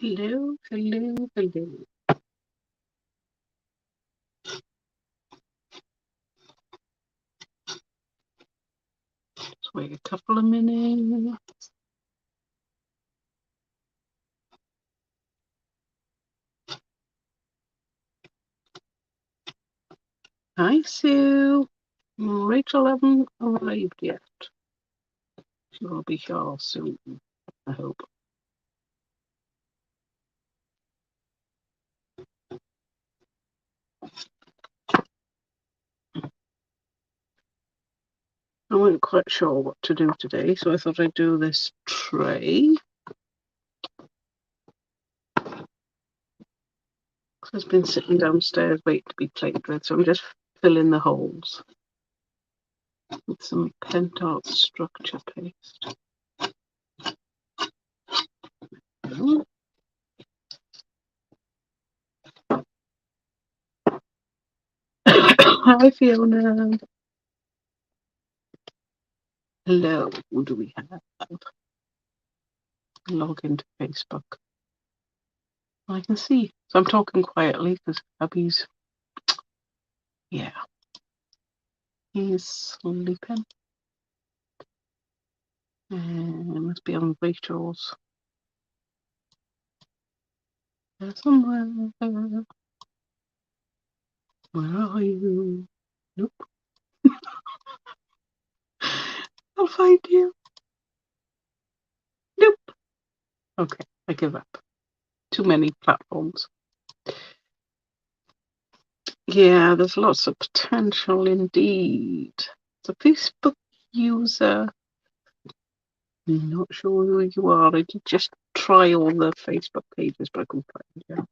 Hello, hello, hello. Just wait a couple of minutes. Hi, Sue. Rachel hasn't arrived yet. She will be here soon, I hope. I wasn't quite sure what to do today, so I thought I'd do this tray. It's been sitting downstairs waiting to be played with, so I'm just filling the holes with some pent art structure paste. Hi, Fiona. Hello. What do we have? Log into Facebook. I can see. So I'm talking quietly because hubby's, yeah, he's sleeping. And it must be on Rachel's. There somewhere. Where are you? Nope. I'll find you. Nope. Okay, I give up. Too many platforms. Yeah, there's lots of potential indeed. The Facebook user, I'm not sure who you are. I did just try all the Facebook pages, but I couldn't find you.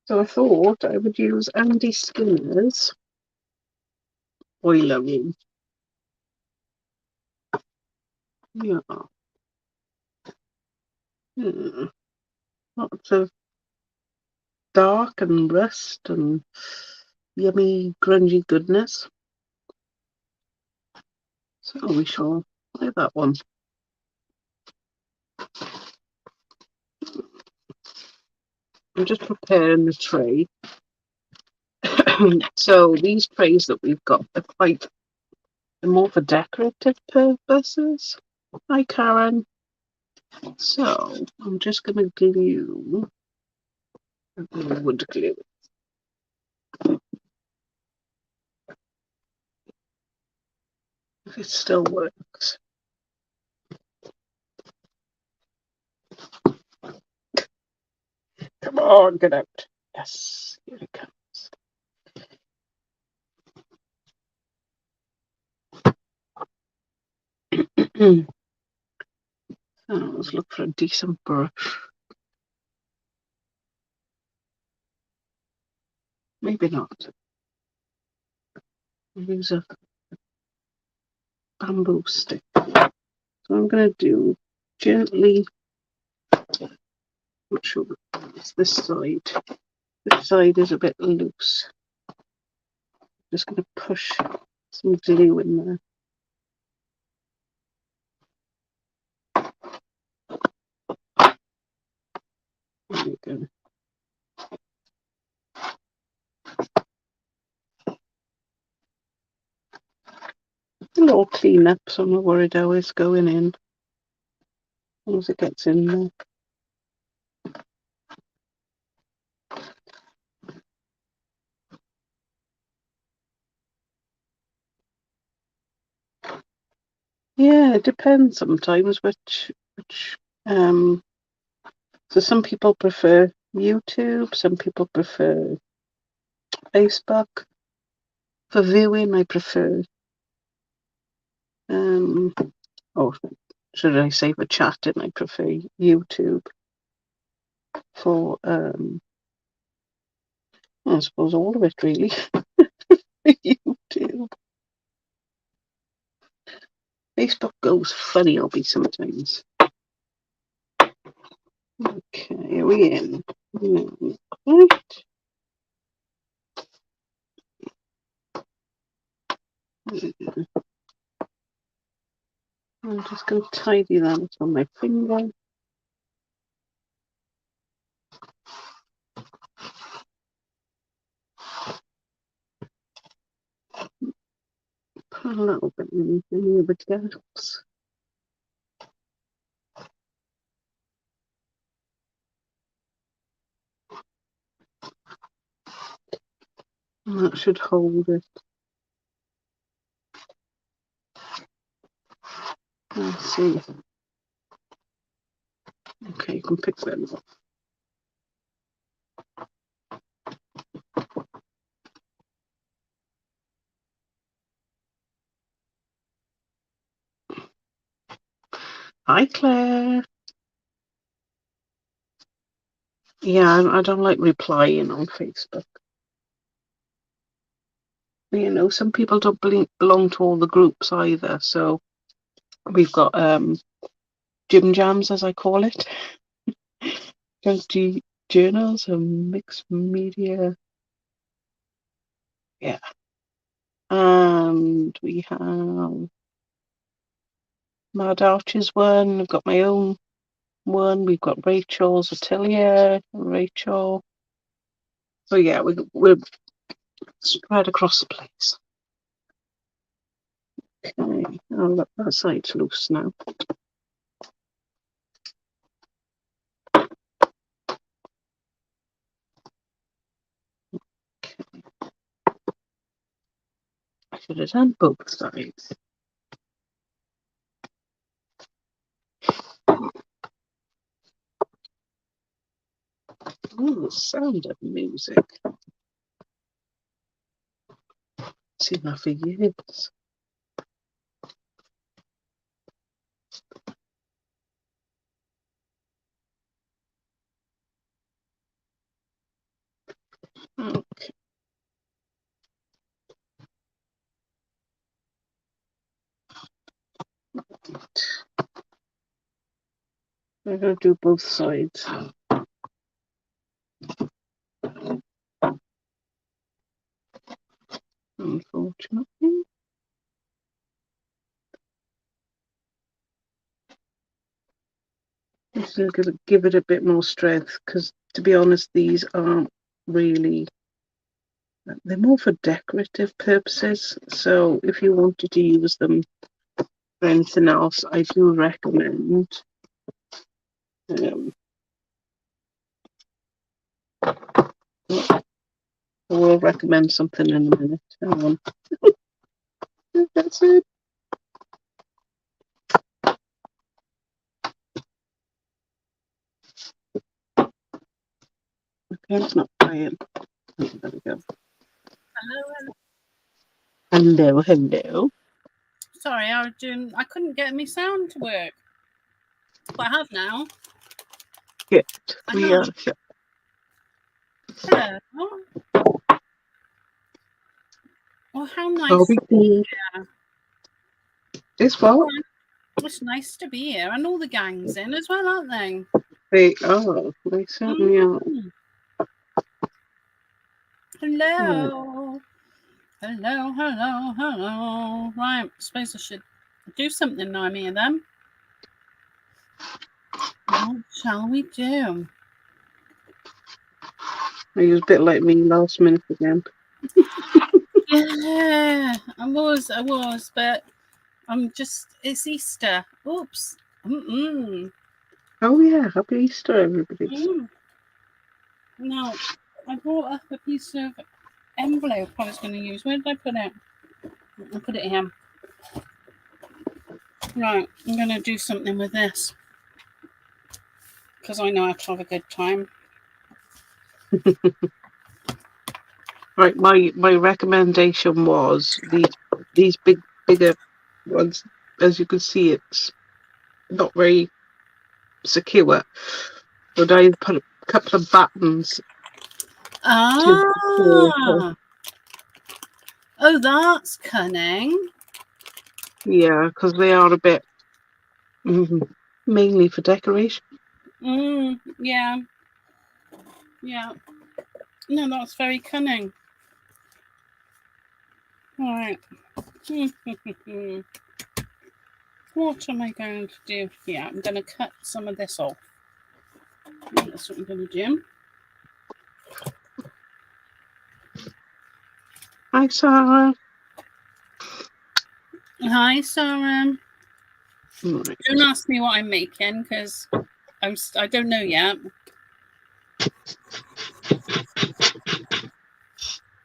So I thought I would use Andy Skinner's boiler room. Yeah. Lots of dark and rust and yummy, grungy goodness. So we shall play that one. I'm just preparing the tray. So these trays that we've got are quite more for decorative purposes. Hi, Karen. So I'm just going to glue wood glue. If it still works. Come on, get out. Yes, here it comes. Let's look for a decent brush. Maybe not. I'll use a bamboo stick. So I'm going to do gently, not sure it's this side. This side is a bit loose. Just going to push some glue in there. There we go. A little clean up, so I'm not worried how it's going in. As long as it gets in there. Yeah, it depends sometimes which so some people prefer YouTube, some people prefer Facebook. For viewing I prefer or should I say for chatting I prefer YouTube. For I suppose all of it really. YouTube. Facebook goes funny on me sometimes. Okay, are we in? Right. I'm just going to tidy that on my finger. little bit in any of the gaps. And that should hold it. Let's see. Okay, you can pick them up. Hi, Claire. Yeah, I don't like replying on Facebook. You know, some people don't belong to all the groups either. So we've got Jim Jams, as I call it, Junkie Journals and Mixed Media. Yeah. And we have Mad Archers one. I've got my own one. We've got Rachel's Atelier, Rachel. So yeah, we're spread across the place. Okay, I'll let that side loose now. Okay. I should have done both sides. Oh, the sound of music. Seen that for years. Okay. I'm going to do both sides. Unfortunately. Just going to give it a bit more strength because, to be honest, these aren't really, they're more for decorative purposes. So if you wanted to use them for anything else, I do recommend I will recommend something in a minute. Hang on. That's it. Okay, it's not playing. Oh, there we go. Hello, hello. Sorry, I couldn't get my sound to work. But I have now. Good. We are. Hello. Oh, how nice. Are we good? This well? It's nice to be here. And all the gang's in as well, aren't they? They are. They certainly are. Hello. Hello, hello, hello. Right, I suppose I should do something now, me and them. What shall we do? He was a bit like me last minute again. Yeah, I was, but it's Easter. Oops. Oh yeah, happy Easter, everybody. No, I brought up a piece of envelope I was going to use. Where did I put it? I put it here. Right, I'm going to do something with this because I know how to have a good time. Right, my recommendation was these bigger ones. As you can see, it's not very secure. So I put a couple of buttons. Oh, that's cunning. Yeah, because they are a bit mainly for decoration. Yeah. No, that's very cunning. All right. What am I going to do here? I'm going to cut some of this off. That's what I'm going to do. Hi, Sarah. Hi, Sarah. Right. Don't ask me what I'm making because I don't know yet.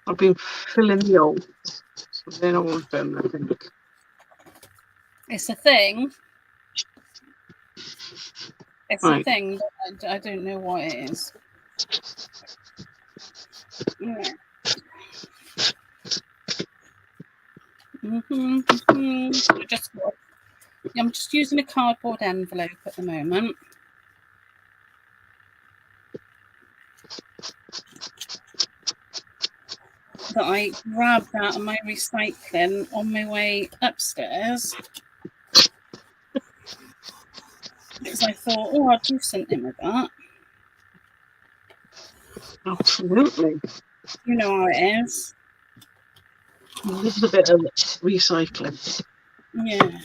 I've been filling the oats, so they're all done, I think. It's a thing. It's a Right. thing, but I don't know what it is. Yeah. I'm just using a cardboard envelope at the moment. That I grabbed out of my recycling on my way upstairs because I thought, oh, I'll do something with that. Absolutely. You know how it is. A little bit of recycling. Yeah.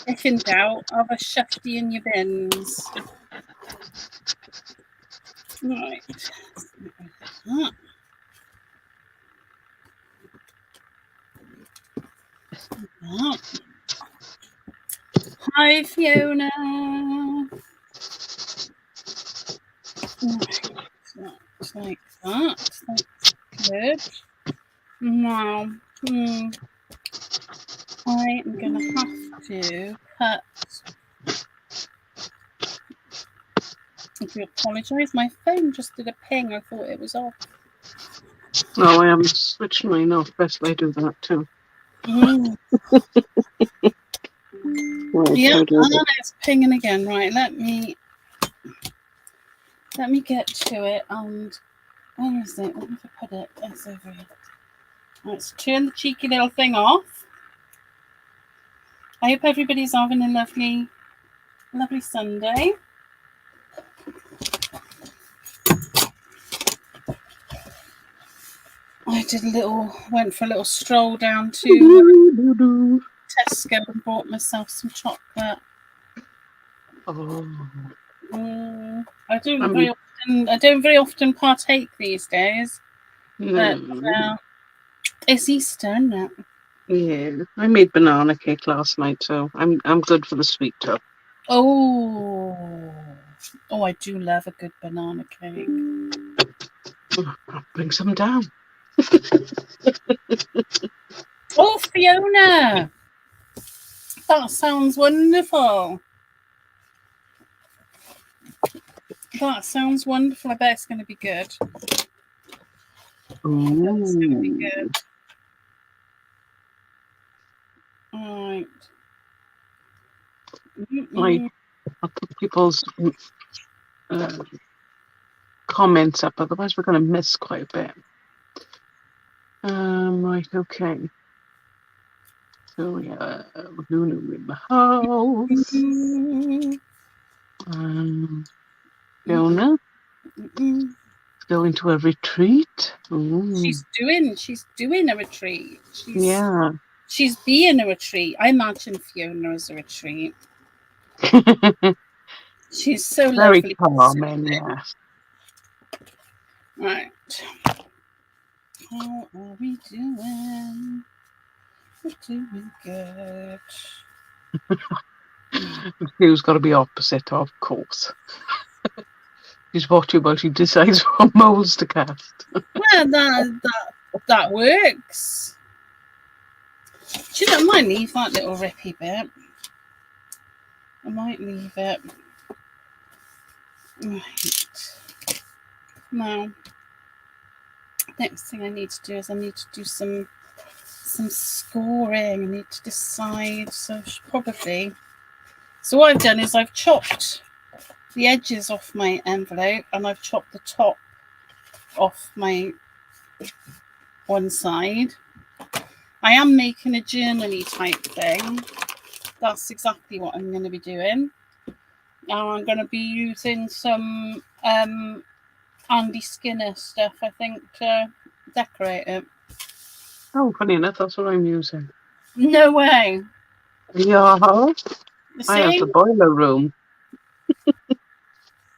If in doubt, have a shufty in your bins. Right. Hi, Fiona. Right. So, like that. That's good. Now, I am going to have to cut. I do apologise. My phone just did a ping. I thought it was off. No, I haven't switched mine off. Best way to do that too. Right, Yeah, and it's pinging again. Right, let me get to it. And where is it? Where did I put it? It's over here. Let's turn the cheeky little thing off. I hope everybody's having a lovely Sunday. I went for a little stroll down to Tesco and bought myself some chocolate. Oh. I don't very often partake these days. But it's Easter, isn't it? Yeah, I made banana cake last night, so I'm good for the sweet too. Oh, I do love a good banana cake. I'll bring some down. Oh, Fiona, that sounds wonderful. That sounds wonderful. I bet it's going to be good. It's going to be good. All right. I'll put people's comments up, otherwise we're going to miss quite a bit. Right, okay. So we have Lulu in the house. Fiona going to a retreat. She's doing a retreat. She's being a retreat. I imagine Fiona as a retreat. She's so very lovely. calming, yes. Right. How are we doing? We're doing good. Who's got to be opposite, of course. She's watching while she decides what molds to cast. Well, that works. She don't mind leave that little rippy bit. I might leave it. Right. Now, next thing I need to do is I need to do some scoring. I need to decide. So probably. So what I've done is I've chopped the edges off my envelope and I've chopped the top off my one side. I am making a journaly type thing. That's exactly what I'm going to be doing. Now I'm going to be using some Andy Skinner stuff, I think, to decorate it. Oh, funny enough, that's what I'm using. No way. Yeah. I have the boiler room.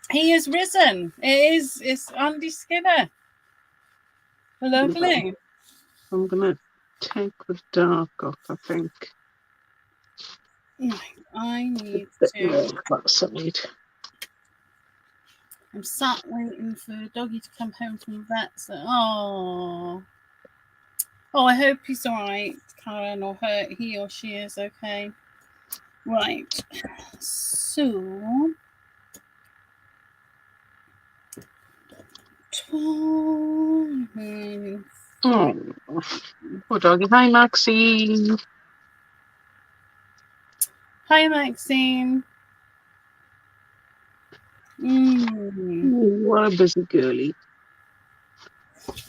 He is risen. It's Andy Skinner. Lovely. I'm gonna take the dark off, I think. Right, I need Bit to. more on that side. I'm sat waiting for the doggy to come home from the vet. So, oh, I hope he's all right, Karen, or her, he or she is okay. Right, so 12. Oh, poor doggy. Hi, Maxine. Hi, Maxine. What a busy girly.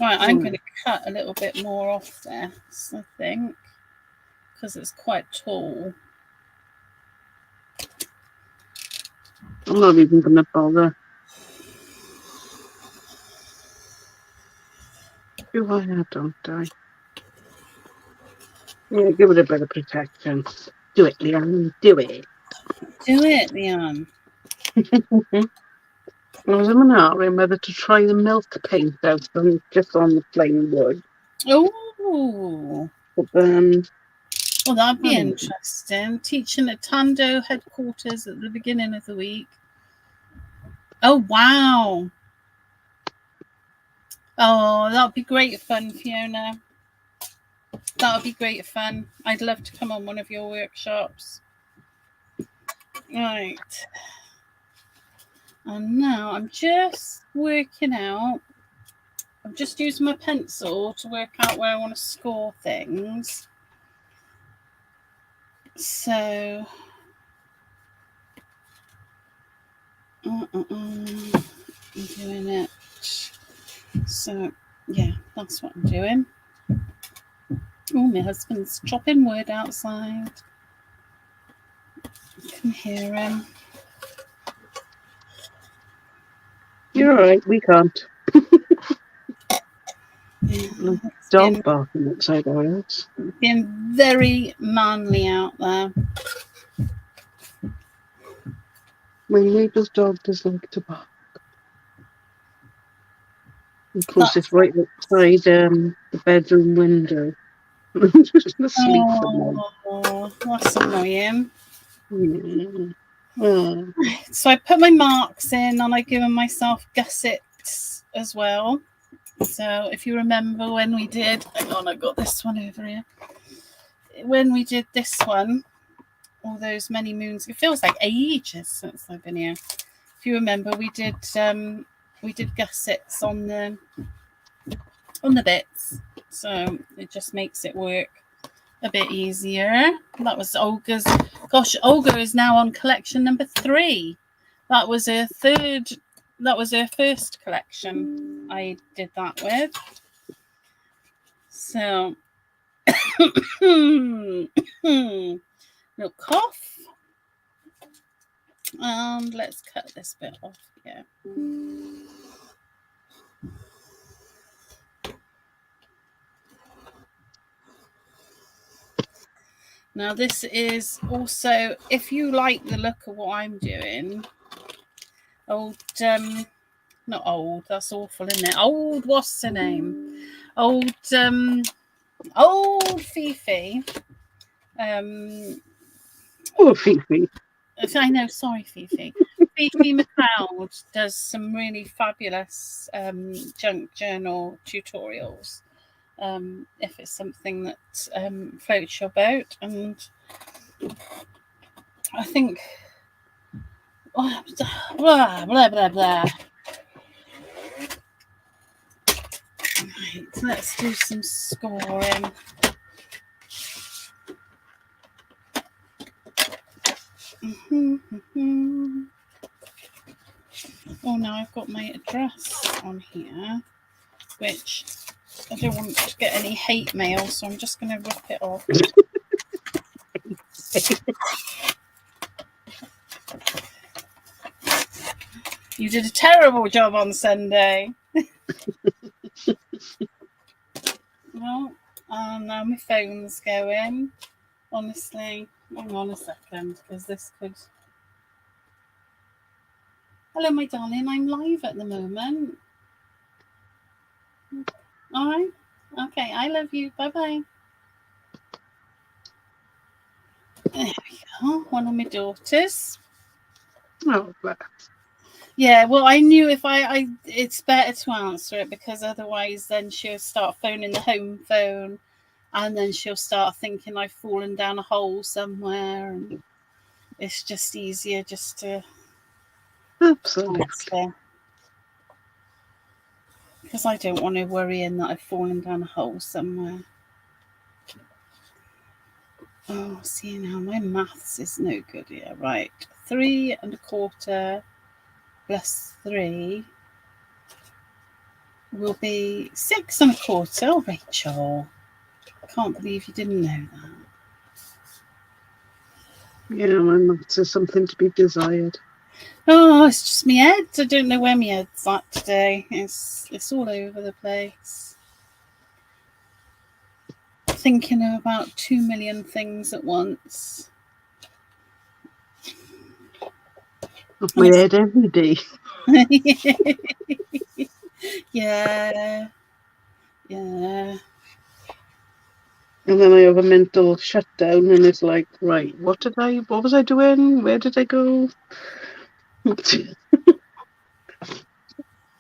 Right, I'm going to cut a little bit more off this, I think, because it's quite tall. I'm not even going to bother. Do I or don't I? Yeah, give it a bit of protection. Do it, Leanne. Do it. Do it, Leanne. I was wondering whether to try the milk paint out than just on the plain wood. Oh, But then, well, that'd be interesting. Teaching at Tando headquarters at the beginning of the week. Oh, wow. Oh, that'd be great fun, Fiona. That would be great fun. I'd love to come on one of your workshops. Right. And now I'm just working out. I'm just using my pencil to work out where I want to score things. So, I'm doing it. So, yeah, that's what I'm doing. Oh, my husband's chopping wood outside. You can hear him. You're all right. We can't. Yeah, Dog barking outside our house. being very manly out there. My neighbour's dog does like to bark. Of course, it's right outside the bedroom window. I'm just asleep for now. Oh, that's annoying. Yeah. Oh. So I put my marks in and I've given myself gussets as well. So if you remember when we did, hang on, I've got this one over here. When we did this one, all those many moons, it feels like ages since I've been here. If you remember, we did gussets on the bits, so it just makes it work a bit easier. That was Olga's. Gosh, Olga is now on collection number 3. That was her third. That was her first collection I did that with. So, no cough. And let's cut this bit off here. Now, this is also, if you like the look of what I'm doing, not old, that's awful, isn't it? Old, what's her name? Old Fifi. Oh, Fifi. I know, sorry, Fifi. Fifi McLeod does some really fabulous junk journal tutorials. If it's something that floats your boat, and I think blah blah blah blah. Right, let's do some scoring. Oh, now I've got my address on here, which I don't want to get any hate mail, so I'm just going to rip it off. You did a terrible job on Sunday. Well, now my phone's going. Honestly, hang on a second, because this could... Hello, my darling, I'm live at the moment. All right. Okay, I love you. Bye-bye. There we go. One of my daughters. Oh, bless. Yeah, well, I knew if I it's better to answer it, because otherwise then she'll start phoning the home phone, and then she'll start thinking I've fallen down a hole somewhere, and it's just easier just to Absolutely. answer, because I don't want to worry in that I've fallen down a hole somewhere. Oh, see now, my maths is no good here. Right, 3 1/4 plus 3 will be 6 1/4. Oh, Rachel, I can't believe you didn't know that. Yeah, my maths is something to be desired. Oh, it's just my head. I don't know where my head's at today. It's all over the place. Thinking of about 2 million things at once. Off my head every day. Yeah. Yeah. And then I have a mental shutdown, and it's like, right, what was I doing? Where did I go?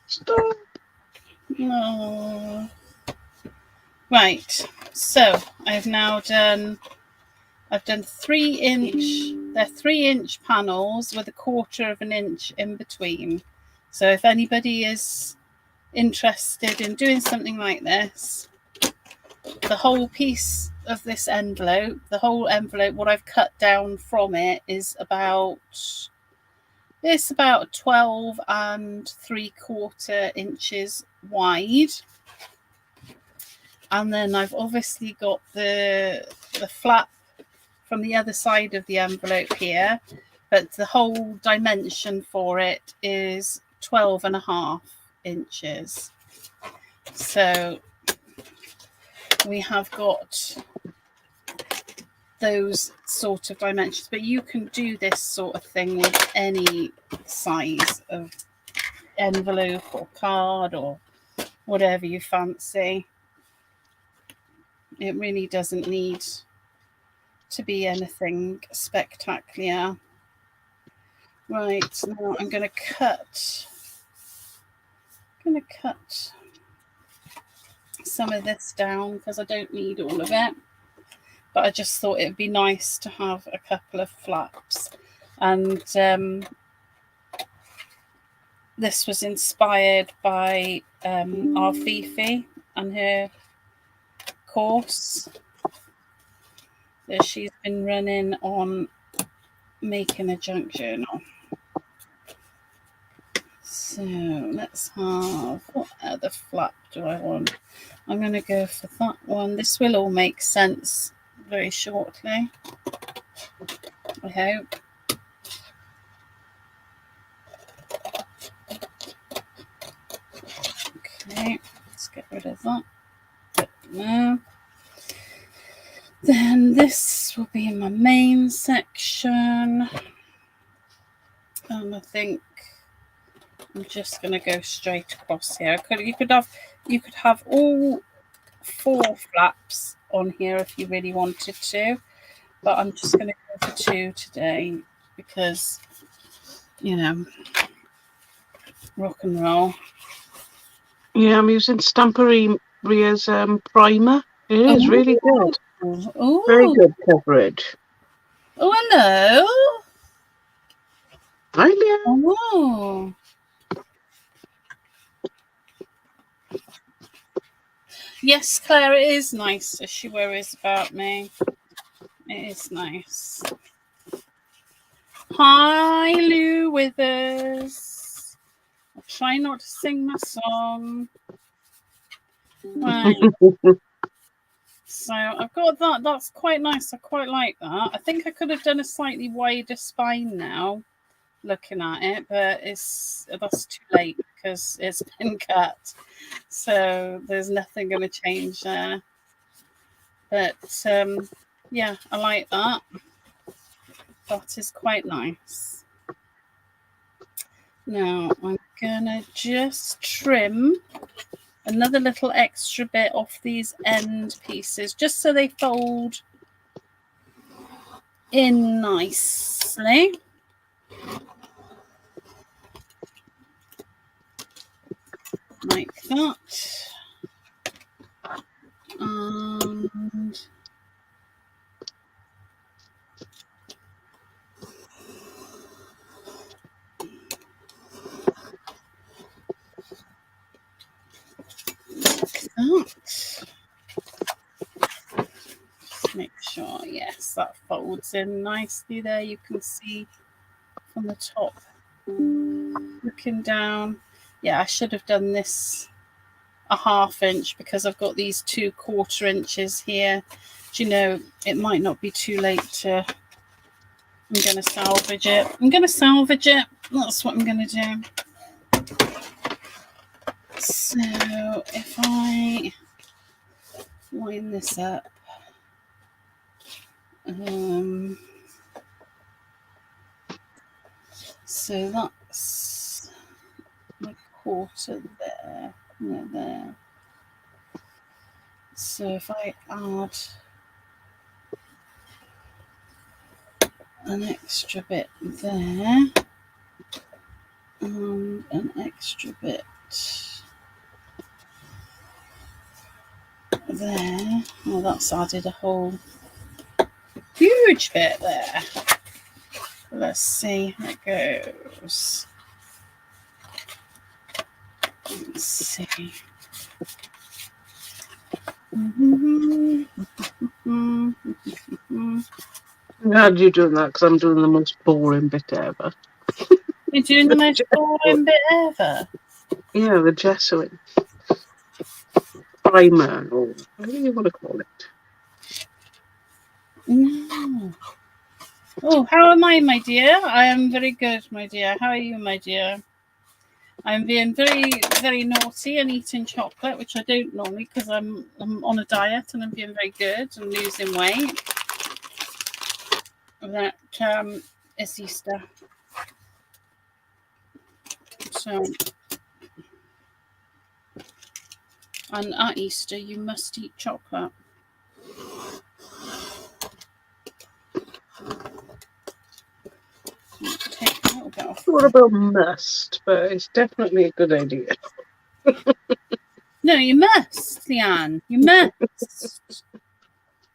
Stop. No. Right. So I've done 3-inch. They're 3-inch panels with 1/4 of an inch in between. So if anybody is interested in doing something like this, the whole piece of this envelope, what I've cut down from it is about 12 3/4 inches wide. And then I've obviously got the flap from the other side of the envelope here, but the whole dimension for it is 12.5 inches. So we have got those sort of dimensions, but you can do this sort of thing with any size of envelope or card or whatever you fancy. It really doesn't need to be anything spectacular. Right, now I'm going to cut some of this down because I don't need all of it, but I just thought it would be nice to have a couple of flaps. And this was inspired by our Fifi and her course that she's been running on making a junk journal. So let's have, what other flap do I want? I'm going to go for that one. This will all make sense very shortly, I hope. Okay, let's get rid of that. No. Then this will be in my main section. And I think I'm just going to go straight across here. You could have all 4 flaps on here if you really wanted to, but I'm just going to go for 2 today because, you know, rock and roll. Yeah, I'm using Stamperia's primer. It is really good. Ooh. Very good coverage. Oh, hello. Hi, Leah. Oh. Yes, Claire, it is nice as she worries about me. It is nice. Hi, Lou Withers. I'll try not to sing my song. Right. So I've got that. That's quite nice. I quite like that. I think I could have done a slightly wider spine now, looking at it, but that's too late because it's been cut. So there's nothing going to change there. But yeah, I like that. That is quite nice. Now I'm gonna just trim another little extra bit off these end pieces just so they fold in nicely. Like that. And that. Just make sure, yes, that folds in nicely there. You can see from the top looking down. Yeah, I should have done this a 1/2 inch because I've got these 2/4 inches here. Do you know, it might not be too late to. I'm going to salvage it. That's what I'm going to do. So if I line this up, so that's my 1/4 there, there. So if I add an extra bit there and an extra bit there, well, that's added a whole huge bit there. Let's see how it goes. Let's see. I'm glad you're doing that because I'm doing the most boring bit ever. You're doing the most boring bit ever? Yeah, the gessoing. Primer, or whatever you want to call it. No. Oh, how am I, my dear? I am very good, my dear. How are you, my dear? I'm being very, very naughty and eating chocolate, which I don't normally because I'm on a diet and I'm being very good and losing weight. That it's Easter. So, and at Easter, you must eat chocolate. Take a little bit off. What about must? But it's definitely a good idea. No, you must, Leanne. You must.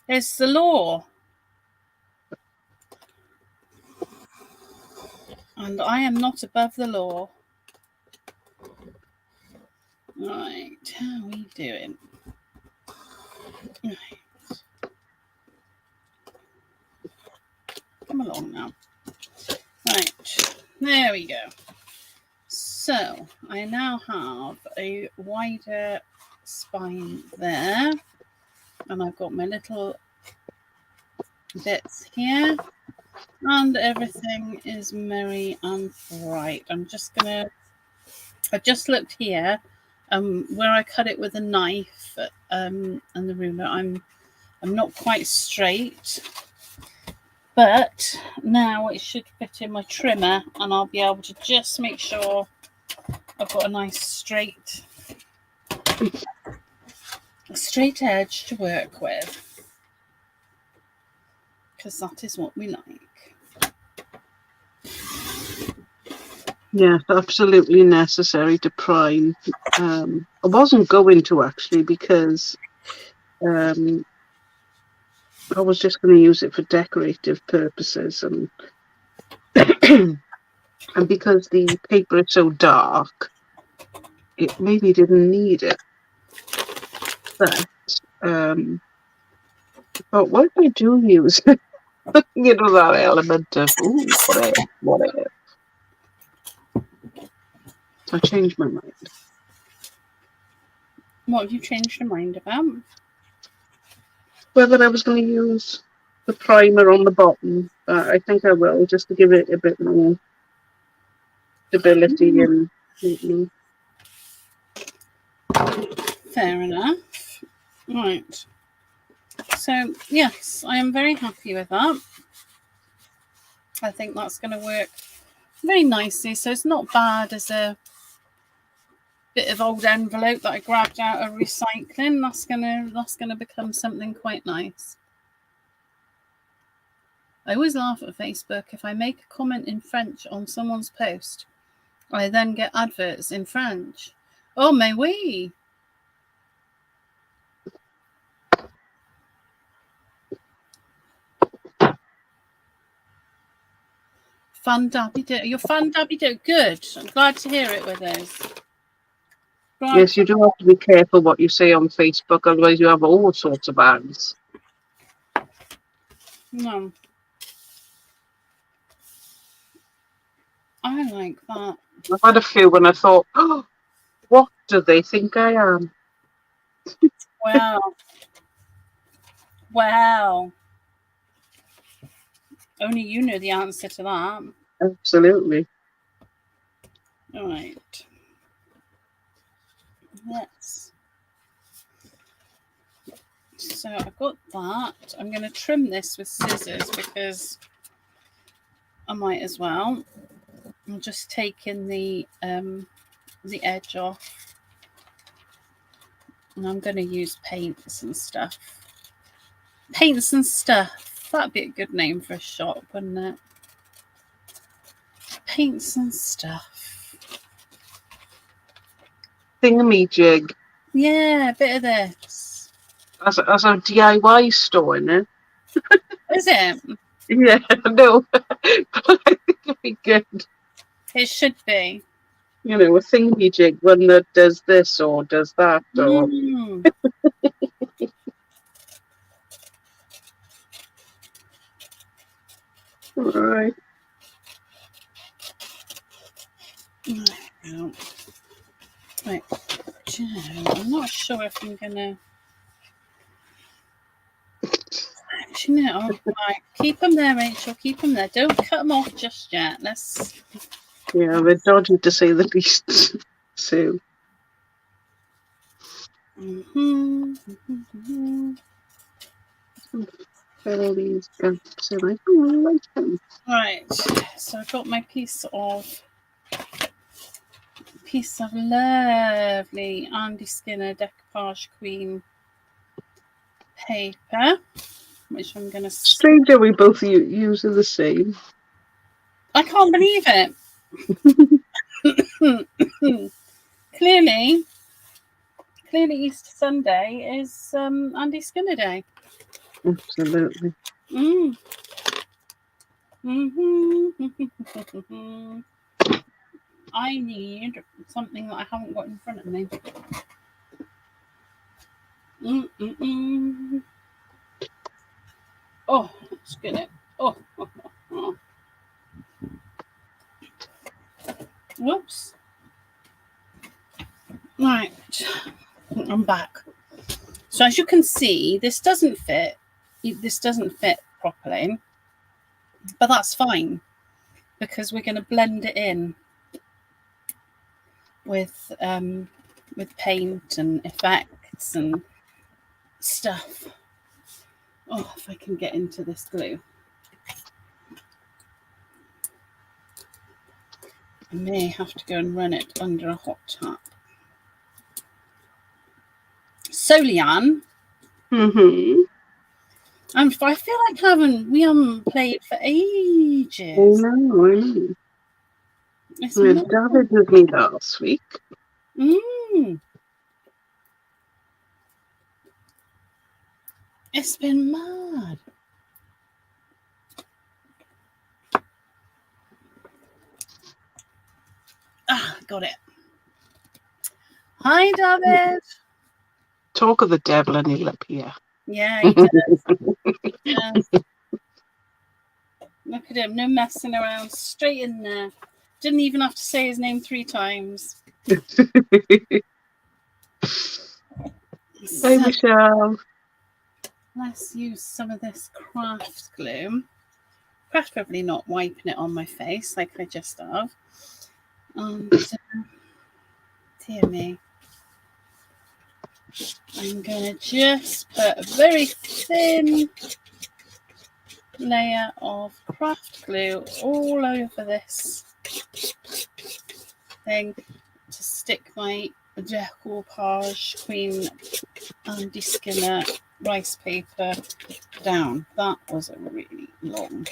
It's the law. And I am not above the law. Right, how are we doing? Right. Come along now. Right, there we go. So I now have a wider spine there, and I've got my little bits here, and everything is merry and bright. I just looked here, where I cut it with a knife and the ruler. I'm not quite straight, but now it should fit in my trimmer, and I'll be able to just make sure I've got a nice straight edge to work with, because that is what we like. Yes, absolutely necessary to prime. I wasn't going to actually because I was just going to use it for decorative purposes, and and because the paper is so dark, it maybe didn't need it. But I thought, what if I do use, you know, that element of what if? So I changed my mind. What have you changed your mind about? Whether I was going to use the primer on the bottom, I think I will, just to give it a bit more stability and neatness. Fair enough. Right. So, yes, I am very happy with that. I think that's going to work very nicely. So it's not bad as a bit of old envelope that I grabbed out of recycling. That's gonna become something quite nice. I always laugh at Facebook. If I make a comment in French on someone's post, I then get adverts in French. Oh, mais oui. Fun dabby do. You're fun dabby do. Good. I'm glad to hear it with us. Glad Yes, you do have to be careful what you say on Facebook, otherwise you have all sorts of ads. No. I like that. I've had a few when I thought, oh, what do they think I am? Wow. Wow. Only you know the answer to that. Absolutely. All right. Let's. So I've got that. I'm going to trim this with scissors because I might as well. I'm just taking the edge off, and I'm going to use paints and stuff. Paints and stuff. That'd be a good name for a shop, wouldn't it? Paints and stuff. Thingamajig. Yeah, a bit of this. As a DIY store, innit? Is it? Yeah, no. But I think it'd be good. It should be. You know, a thingamajig, one that does this or does that. Or... Right. Right. I'm not sure if I'm gonna. Actually, no. Right. Keep them there, Rachel. Keep them there. Don't cut them off just yet. Let's. Yeah, they're dodgy to say the least. So. Fill these gaps in. I don't like them. Right. So I've got my piece of lovely Andy Skinner decoupage queen paper, which I'm going to... Strange how we both use the same. I can't believe it. Clearly Easter Sunday is Andy Skinner Day. Absolutely. I need something that I haven't got in front of me. Oh, let's get it. Oh. Whoops. Right. I'm back. So as you can see, this doesn't fit. This doesn't fit properly. But that's fine because we're going to blend it in with paint and effects and stuff. Oh, if I can get into this glue. I may have to go and run it under a hot tap. So, Leanne. I feel like we haven't played for ages. I know. David with me last week. It's been mad. Got it. Hi, David. Talk of the devil and he'll appear. Yeah, he does. Yes. Look at him, no messing around, straight in there. Didn't even have to say his name 3 times. Hi, Michelle. Let's use some of this craft glue. Preferably not wiping it on my face like I just have. And dear me, I'm going to just put a very thin layer of craft glue all over this thing to stick my decoupage queen Andy Skinner rice paper down. That was a really long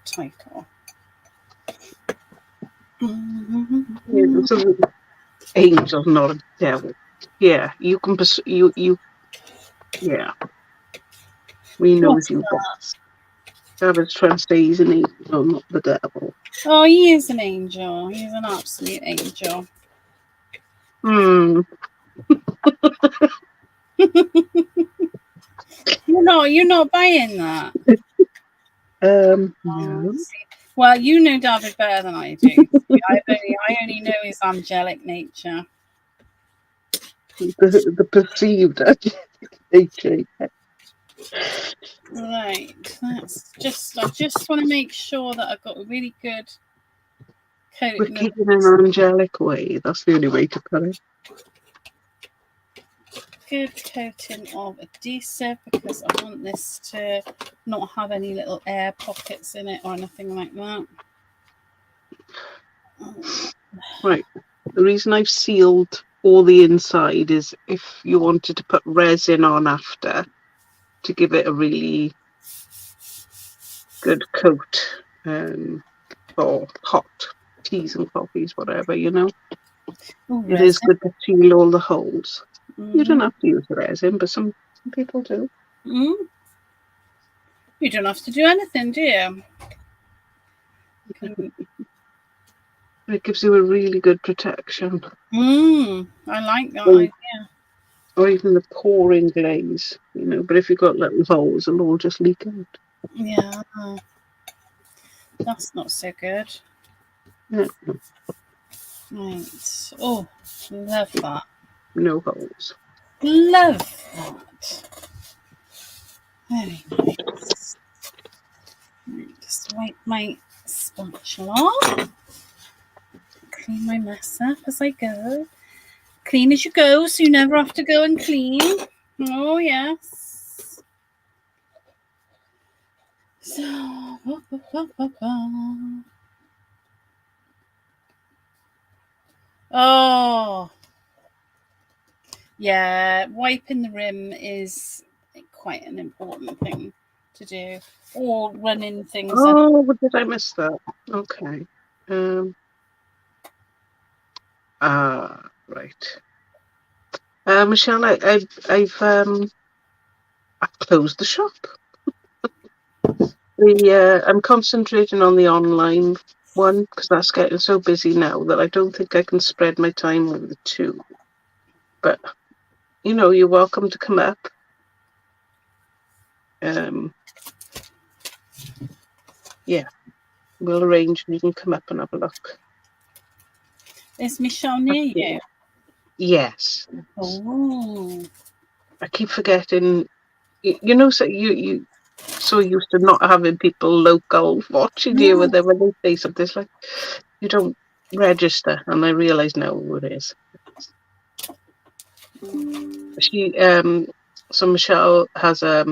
title. Yeah, so angel, not a devil. Yeah, you can yeah, we knows What's you that? best. I was trying to say he's an angel, not the devil. Oh, he is an angel. He's an absolute angel. You're not buying that. No. Well, you know David better than I do. I only know his angelic nature. The perceived nature. Right. I just want to make sure that I've got a really good coating. Wicked in an angelic way. That's the only way to put it. Good coating of adhesive because I want this to not have any little air pockets in it or anything like that. Right. The reason I've sealed all the inside is if you wanted to put resin on after to give it a really good coat for hot teas and coffees, whatever, you know. It is good to seal all the holes. You don't have to use resin, but some people do. You don't have to do anything, do you? It gives you a really good protection. I like that idea. Or even the pouring glaze, you know, but if you've got little holes, it'll all just leak out. Yeah. That's not so good. Yeah. Right. Oh, love that. No holes. Love that. Very nice. Just wipe my spatula. Clean my mess up as I go. Clean as you go, so you never have to go and clean. Oh, yes. So, oh, yeah, wiping the rim is quite an important thing to do. Or running things. Oh, did I miss that? Okay. Right. Michelle, I've closed the shop. I'm concentrating on the online one because that's getting so busy now that I don't think I can spread my time over the two. But you know, you're welcome to come up. Yeah, we'll arrange and you can come up and have a look. Is Michelle near you? Yes. Oh. I keep forgetting. You know, so you so used to not having people local watching you, and then when they say something, it's like you don't register, and I realise now who it is. So Michelle has a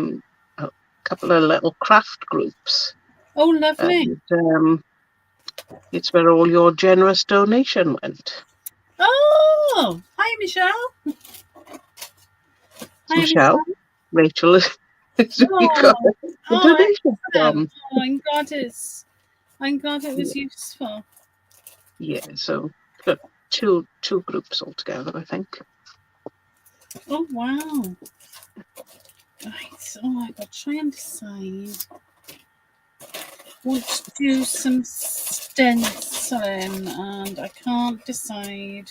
couple of little craft groups. Oh, lovely. And, it's where all your generous donation went. Oh, hi, Michelle. Hi, Michelle. Rachel is got the donation from. I'm glad it was useful. Yeah, so got two groups altogether, I think. Oh wow. Right. Oh, I got to try and decide. Want to do some stenciling, and I can't decide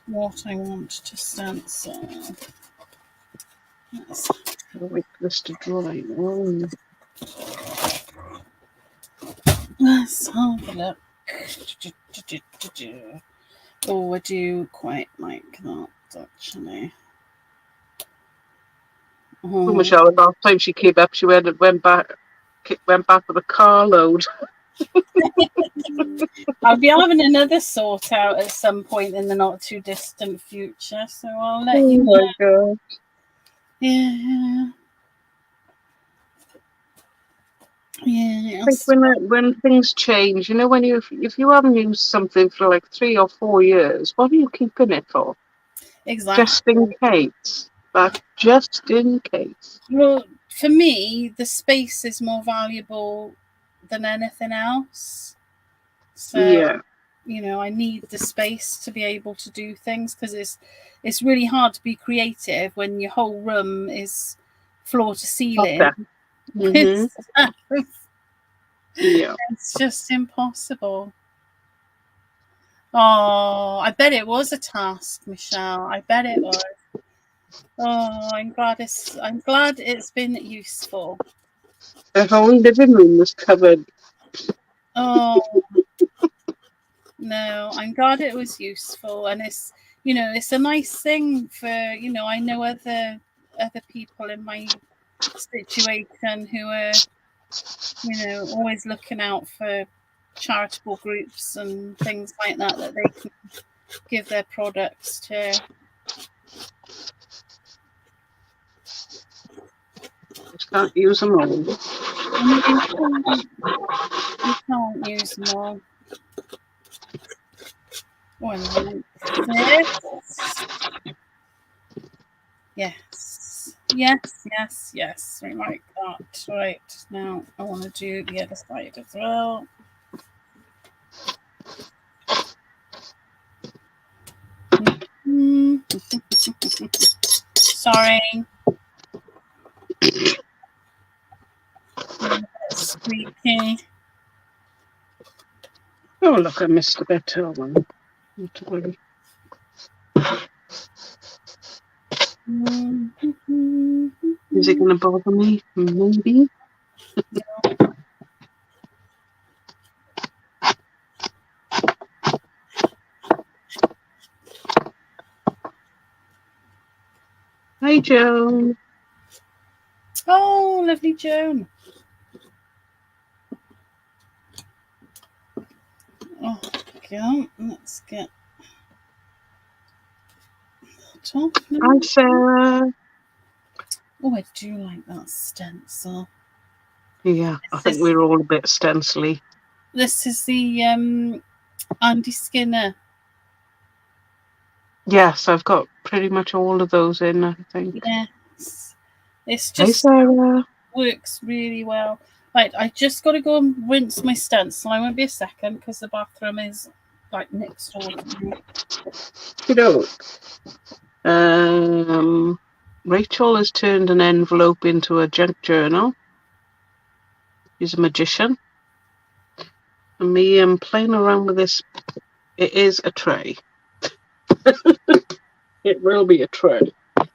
what I want to stencil. Let's wait for this to dry. Let's have a look. Oh, I do quite like that actually. Oh, Michelle, the last time she came up, she went back with a carload. I'll be having another sort out at some point in the not too distant future, so I'll let you know. My God. Yeah. Yeah. I think when things change, you know, when if you haven't used something for like 3 or 4 years, what are you keeping it for? Exactly. Just in case. But just in case. Well, for me, the space is more valuable than anything else. So, Yeah. I need the space to be able to do things, because it's really hard to be creative when your whole room is floor to ceiling. Okay. Mm-hmm. It's, Yeah. it's just impossible. Oh, I bet it was a task, Michelle. I bet it was. Oh, I'm glad it's been useful. The whole living room was covered. Oh no, I'm glad it was useful, and it's a nice thing for I know other people in my situation who are always looking out for charitable groups and things like that they can give their products to. Just can't use them all. No, you can't use them all. Oh, I like this. Yes. Yes, yes, yes. We like that. Right. Now I want to do the other side as well. Sorry. I'm a bit squeaky. Oh, look, I missed a bit. Oh, well. Not to worry. Is it going to bother me? Maybe. Hi, Joan. Oh, lovely Joan. Oh, go. Let's get that off now. Hi, Sarah. Oh, I do like that stencil. Yeah, I think we're all a bit stencily. This is the Andy Skinner. Yes, I've got pretty much all of those in, I think. Yes. It's Hi, just Sarah. works really well. Right, I just got to go and rinse my stencil. I won't be a second because the bathroom is like next door to me. Rachel has turned an envelope into a junk journal. She's a magician. And me, I'm playing around with this. It is a tray. It will be a tray. I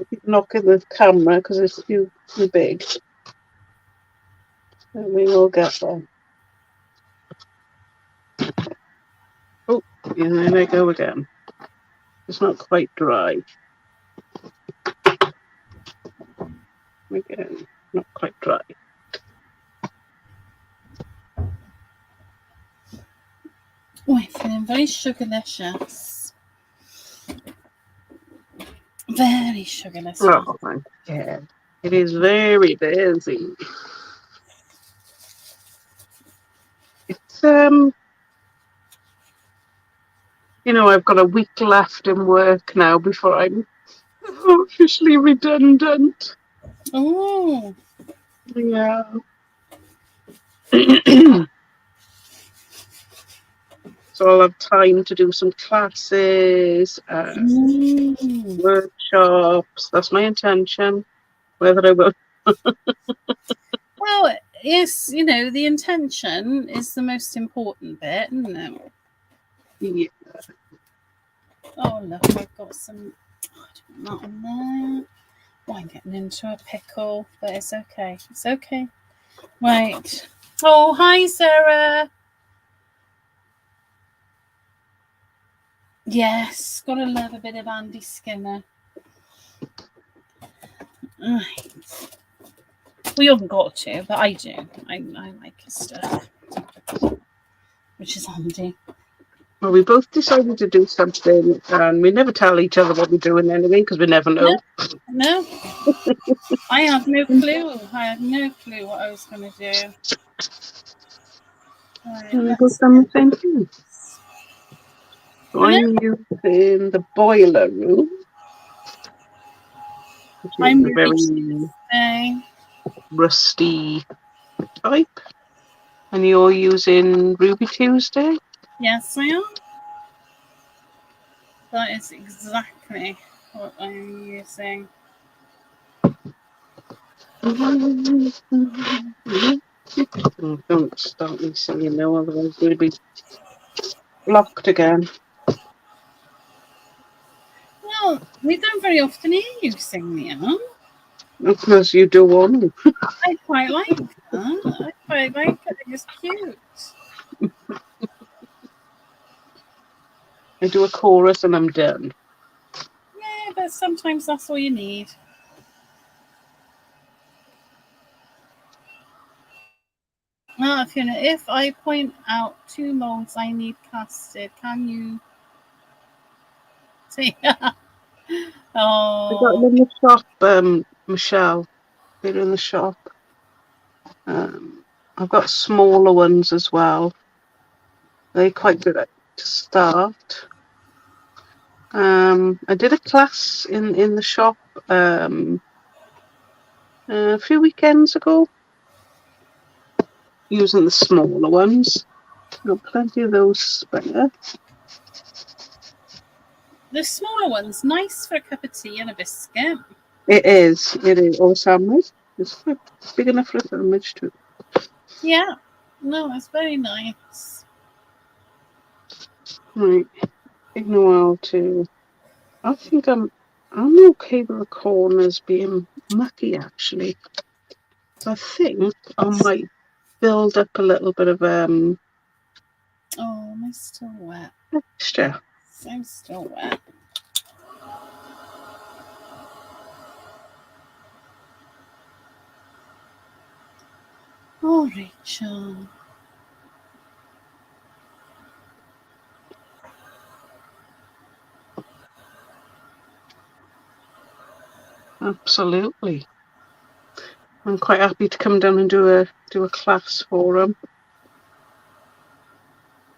keep knocking the camera because it's too big. And we will get there. Oh, and there I go again. It's not quite dry. Again, not quite dry. Oh, I'm feeling very sugarlicious. Very sugarlicious. Oh my God. It is very busy. It's I've got a week left in work now before I'm officially redundant. Oh. Yeah. So I'll have time to do some classes, workshops. That's my intention. Whether I will. Well, yes, the intention is the most important bit, isn't it? Yeah. Oh, look, I've got some. I don't want that on there. Oh, I'm getting into a pickle, but it's okay. It's okay. Right. Oh, hi, Sarah. Yes, gotta love a bit of Andy Skinner. Right. Well, you haven't got to, but I do. I like his stuff, which is handy. Well, we both decided to do something, and we never tell each other what we're doing anyway because we never know. No. I had no clue. I had no clue what I was going to do. Right, And we both done the same thing. So I'm using the boiler room. It's I'm a Ruby very Tuesday. rusty type. And you're using Ruby Tuesday? Yes, I am. That is exactly what I'm using. Oh, don't start me singing now, otherwise we'll be blocked again. Well, we don't very often hear you sing, Leanne. Because you do one. I quite like that. I quite like it. It's cute. I do a chorus and I'm done. Yeah, but sometimes that's all you need. Fiona, if I point out 2 molds I need casted, can you see? I got them Oh, in the shop, Michelle. They're in the shop. I've got smaller ones as well. They're quite good to start. I did a class in the shop a few weekends ago using the smaller ones. Got plenty of those spare. the smaller one's nice for a cup of tea and a biscuit. It is. Or a sandwich. It's quite big enough for a sandwich too. Yeah, no, it's very nice. Right. Taking a while to. I think I'm okay with the corners being mucky actually. So I think I might build up a little bit of Oh, am I still wet? texture. I'm still wet. Oh, Rachel. Absolutely. I'm quite happy to come down and do a class for them.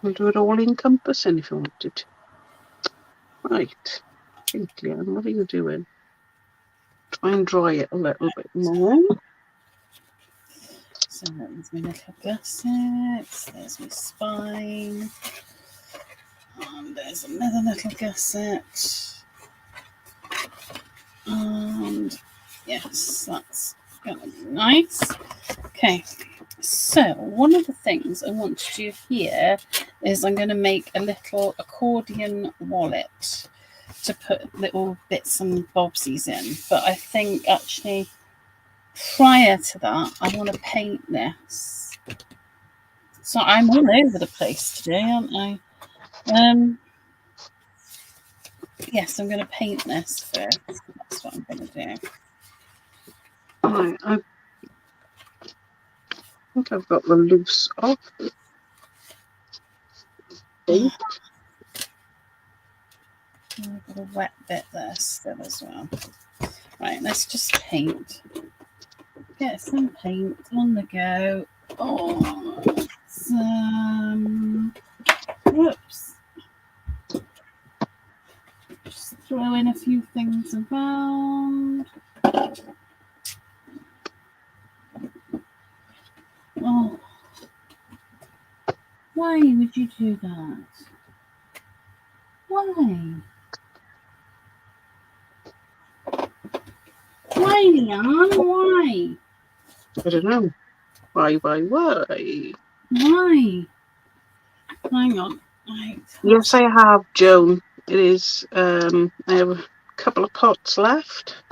We'll do it all encompassing if you wanted to. Right. Think, Leanne, what are you doing? Try and dry it a little bit more. So there's my little gussets, there's my spine, and there's another little gusset. And yes, that's going to be nice. Okay, so one of the things I want to do here is I'm going to make a little accordion wallet to put little bits and bobsies in. But I think actually prior to that, I want to paint this. So I'm all over the place today, aren't I? Yes, I'm going to paint this first. That's what I'm going to do. Right, I think I've got the loose off. I've got a wet bit there still as well. Right, let's just paint. Get some paint on the go. Oh, whoops. Just throw in a few things around. Oh, why would you do that? Why? Why, Leon? Why? I don't know. Why? Why? Hang on. Right. Yes, I have, Joan. It is. I have a couple of pots left.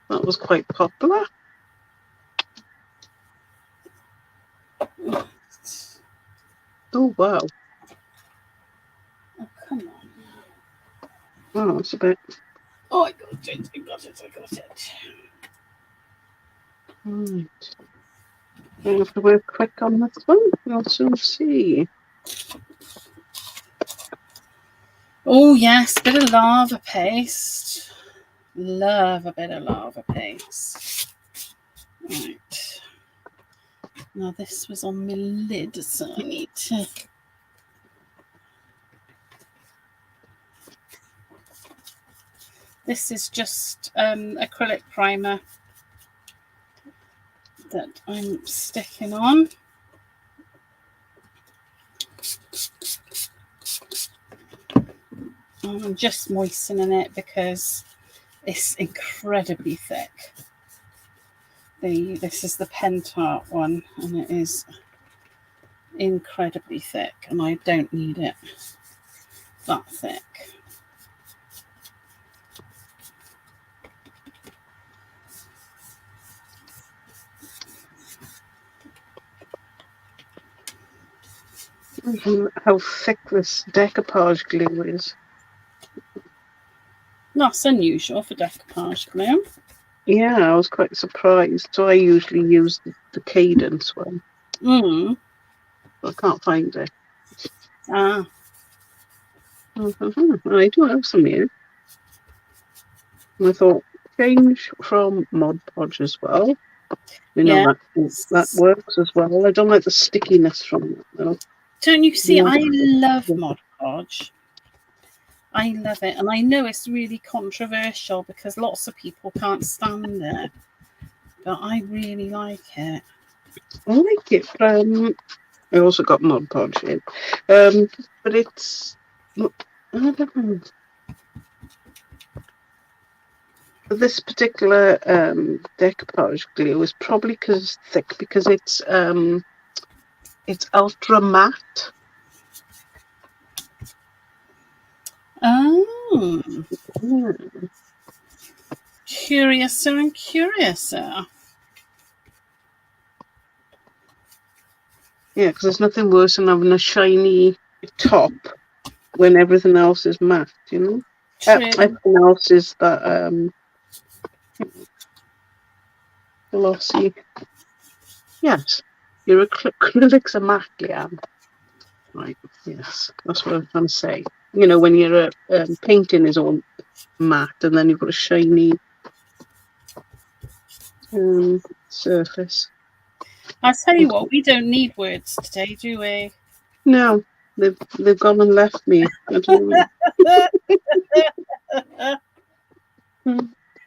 That was quite popular. Oh wow! Oh, come on. Oh, it's a bit. Oh, I got it. I got it. I got it. Right. I have to work quick on this one. We'll soon see. Oh, yes. Bit of lava paste. Love a bit of lava paste. Right. Now, this was on my lid, so I need to. This is just acrylic primer that I'm sticking on. I'm just moistening it because it's incredibly thick. This is the Pentart one, and it is incredibly thick, and I don't need it that thick. How thick this decoupage glue is. That's unusual for decoupage glue. Yeah, I was quite surprised. So I usually use the Cadence one. I can't find it. Ah. I do have some here. And I thought, change from Mod Podge as well. You know, that works as well. I don't like the stickiness from it, though. Don't you see? I love Mod Podge. I love it. And I know it's really controversial because lots of people can't stand it. But I really like it. I like it. I also got Mod Podge in. But it's... I don't know. This particular decoupage glue is probably because it's thick, because it's ultra matte. Oh. Yeah. Curiouser and curiouser. Yeah, because there's nothing worse than having a shiny top when everything else is matte, you know? Everything else is that glossy. Yes, your acrylics are matte, Leanne. Right, yes, that's what I'm trying to say. You know, when your painting is all matte and then you've got a shiny surface. I'll tell you what, we don't need words today, do we? No, they've gone and left me. I don't know.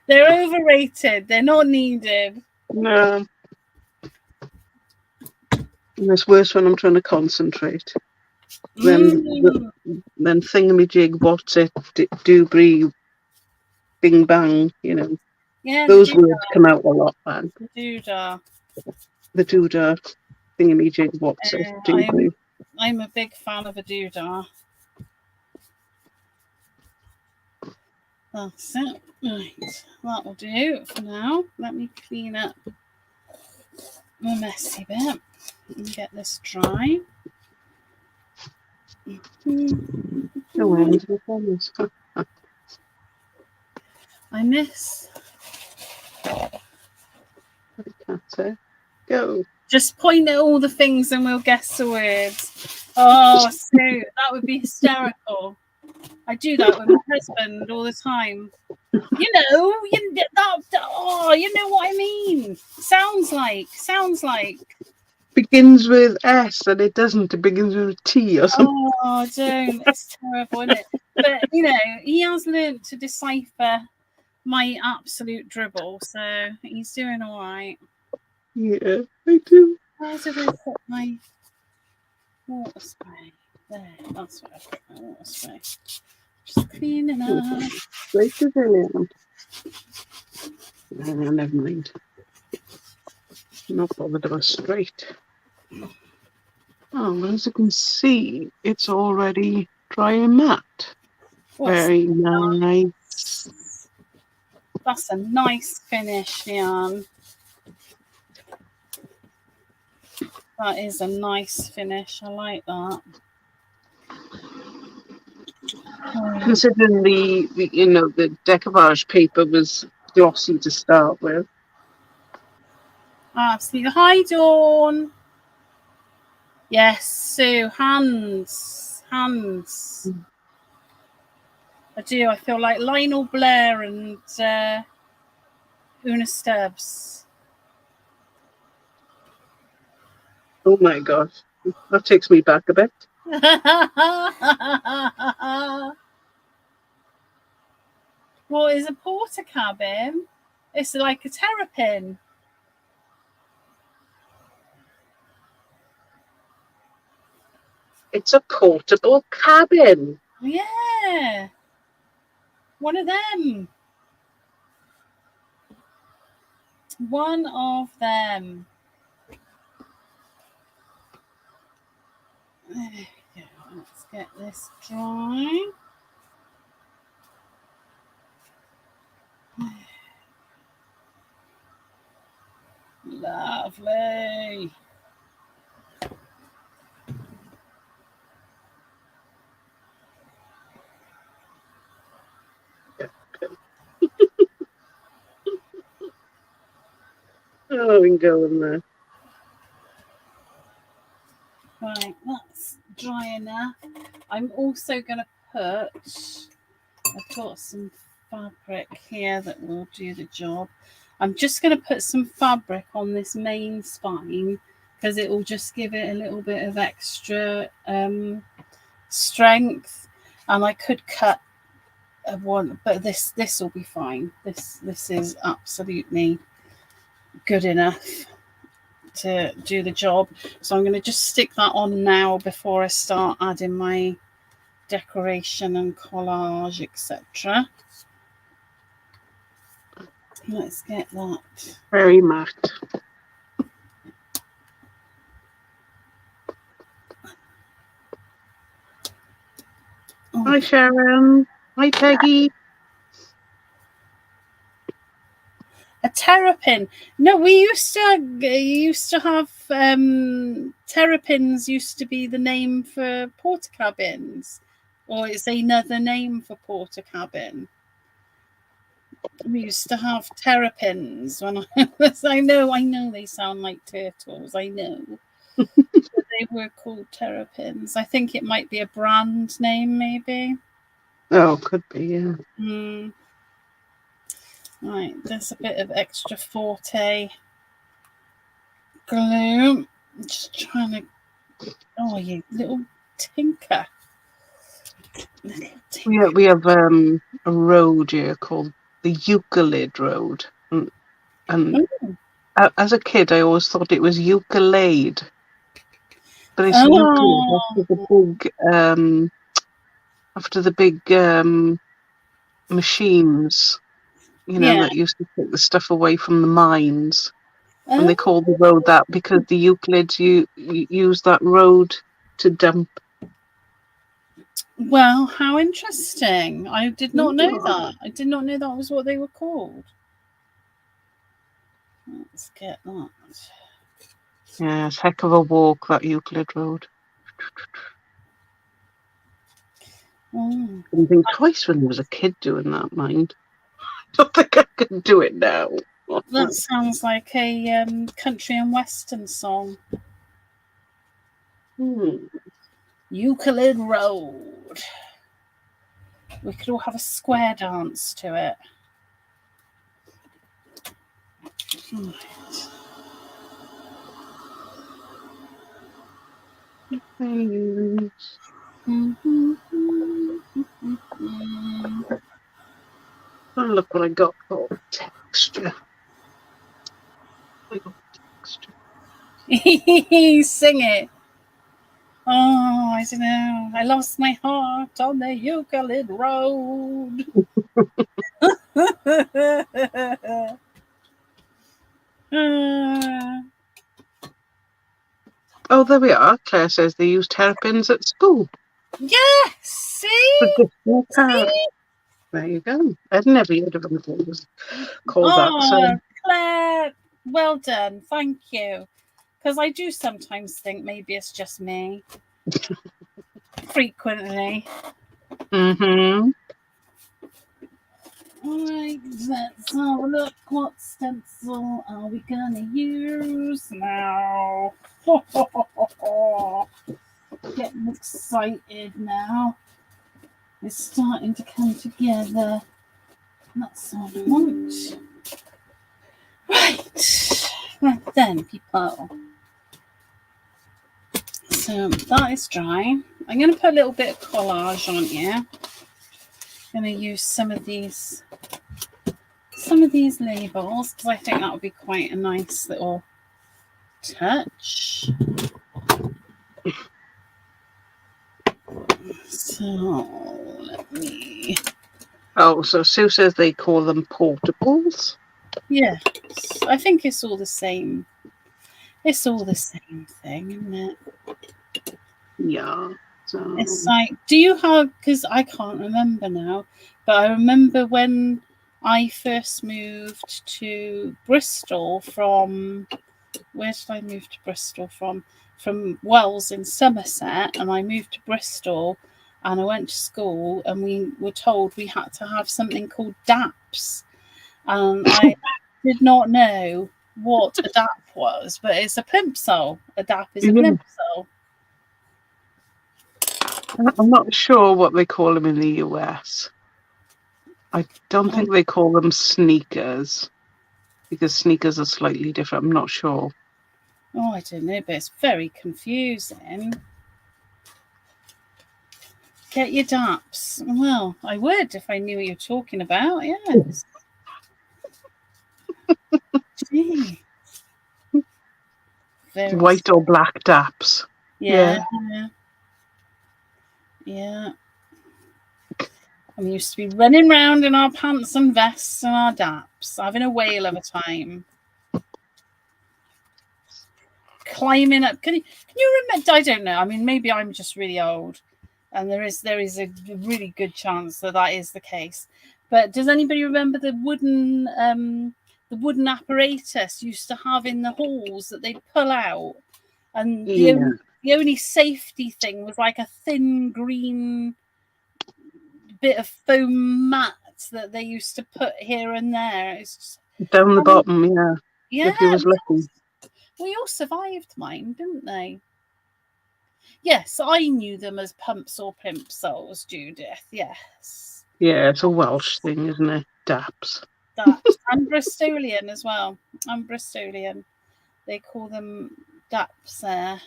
They're overrated. They're not needed. No. And it's worse when I'm trying to concentrate. Then thingamajig, what's it, doobry, bing bang, you know. Yeah, those words come out a lot, man. The doodah. The doodah, thingamajig, what's it, doobry. I'm a big fan of a doodah. That's it. Right, that'll do for now. Let me clean up the messy bit and get this dry. I miss. Go. Just point at all the things and we'll guess the words. Oh, Sue, that would be hysterical. I do that with my husband all the time. You know what I mean. Sounds like. Begins with S and it doesn't. It begins with a T or something. Oh, don't. It's terrible, isn't it? But, you know, he has learnt to decipher my absolute dribble, so he's doing all right. Yeah, I do. Where did I put my water spray? There, that's where I put my water spray. Just cleaning up. Straight to the never mind. Not bothered about straight. Oh, as you can see, it's already dry and matte. Very nice. That's a nice finish, Leanne. That is a nice finish. I like that. Considering the decoupage paper was glossy to start with. Absolutely. Hi, Dawn. Yes, Sue. Hands. I do. I feel like Lionel Blair and Una Stubbs. Oh my gosh. That takes me back a bit. What is a porter cabin? It's like a terrapin. It's a portable cabin. Yeah. One of them. One of them. There we go. Let's get this dry. Lovely. Oh, we can go in there. Right, that's dry enough. I'm also going to put, I've got some fabric here that will do the job. I'm just going to put some fabric on this main spine because it will just give it a little bit of extra strength. And I could cut one, but this will be fine. This is absolutely good enough to do the job. So I'm going to just stick that on now before I start adding my decoration and collage, etc. Let's get that. Very matte. Oh, Hi, Sharon. Hi, Peggy. a terrapin. No, we used to have terrapins. Used to be the name for porter cabins, or it's another name for porter cabin. We used to have terrapins when I was. I know they sound like turtles. I know. They were called terrapins. I think it might be a brand name, maybe. Oh, could be, yeah. Right, there's a bit of extra forte glue. Just trying to. Oh, you little tinker. We have a road here called the Euclid Road, and as a kid, I always thought it was ukulele, but it's Euclid after the big machines, that used to take the stuff away from the mines. And they called the road that because the Euclids use that road to dump. Well, how interesting. I did not know that. I did not know that was what they were called. Let's get that. Yeah, it's a heck of a walk, that Euclid Road. I didn't think twice when I was a kid doing that, mind. I don't think I can do it now. That sounds like a country and western song. Euclid Road. We could all have a square dance to it. Right. Oh, look what I got for texture. I got texture. Sing it. Oh, I don't know. I lost my heart on the Euclid Road. Oh, there we are. Claire says they use terrapins at school. Yes, see? There you go. I'd never heard of them called that. So. Claire, well done. Thank you. Because I do sometimes think maybe it's just me. Frequently. Mm-hmm. All right, let's have a look. What stencil are we going to use now? Getting excited now. It's starting to come together. That's all I want. Right then, people. So that is dry. I'm going to put a little bit of collage on here. I'm going to use some of these some of these labels because I think that would be quite a nice little touch. So let me. Oh, so Sue says they call them portables. Yes, I think it's all the same. It's all the same thing, isn't it? Yeah. So It's like, do you have? Because I can't remember now, but I remember when I first moved to Bristol from. Where did I move to Bristol from? From Wells in Somerset, and I moved to Bristol, and I went to school, and we were told we had to have something called DAPS, and I did not know what a DAP was, but it's a plimsoll. A DAP is a yeah. plimsoll. I'm not sure what they call them in the US. I don't think they call them sneakers because sneakers are slightly different. I'm not sure. Oh, I don't know, but it's very confusing. Get your DAPs. Well, I would if I knew what you're talking about. Yes. Gee. Very White or black daps. yeah. Yeah. And we used to be running round in our pants and vests and our daps, having a whale of a time. Climbing up. Can you remember? I don't know. I mean, maybe I'm just really old, and there is a really good chance that is the case. But does anybody remember the wooden apparatus used to have in the halls that they'd pull out, and the only safety thing was like a thin green bit of foam mat that they used to put here and there. It's just, down the bottom, yeah. Yeah, if you was lucky. We all survived mine, didn't they? Yes, I knew them as pumps or plimsolls, Judith. Yes. Yeah, it's a Welsh thing, isn't it? Daps. Daps. And Bristolian as well. I'm Bristolian. They call them daps there.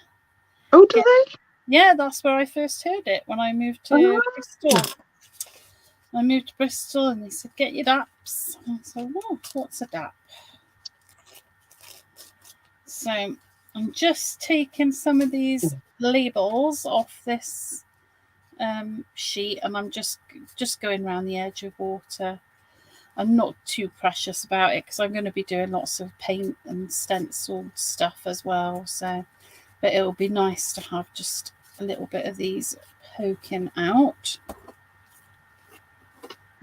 Oh, do they? Yeah, that's where I first heard it when I moved to Bristol. I moved to Bristol and they said, get your daps. And I said, oh, what's a dap? So I'm just taking some of these labels off this sheet and I'm just going around the edge of water. I'm not too precious about it because I'm going to be doing lots of paint and stenciled stuff as well. So, but it'll be nice to have just a little bit of these poking out.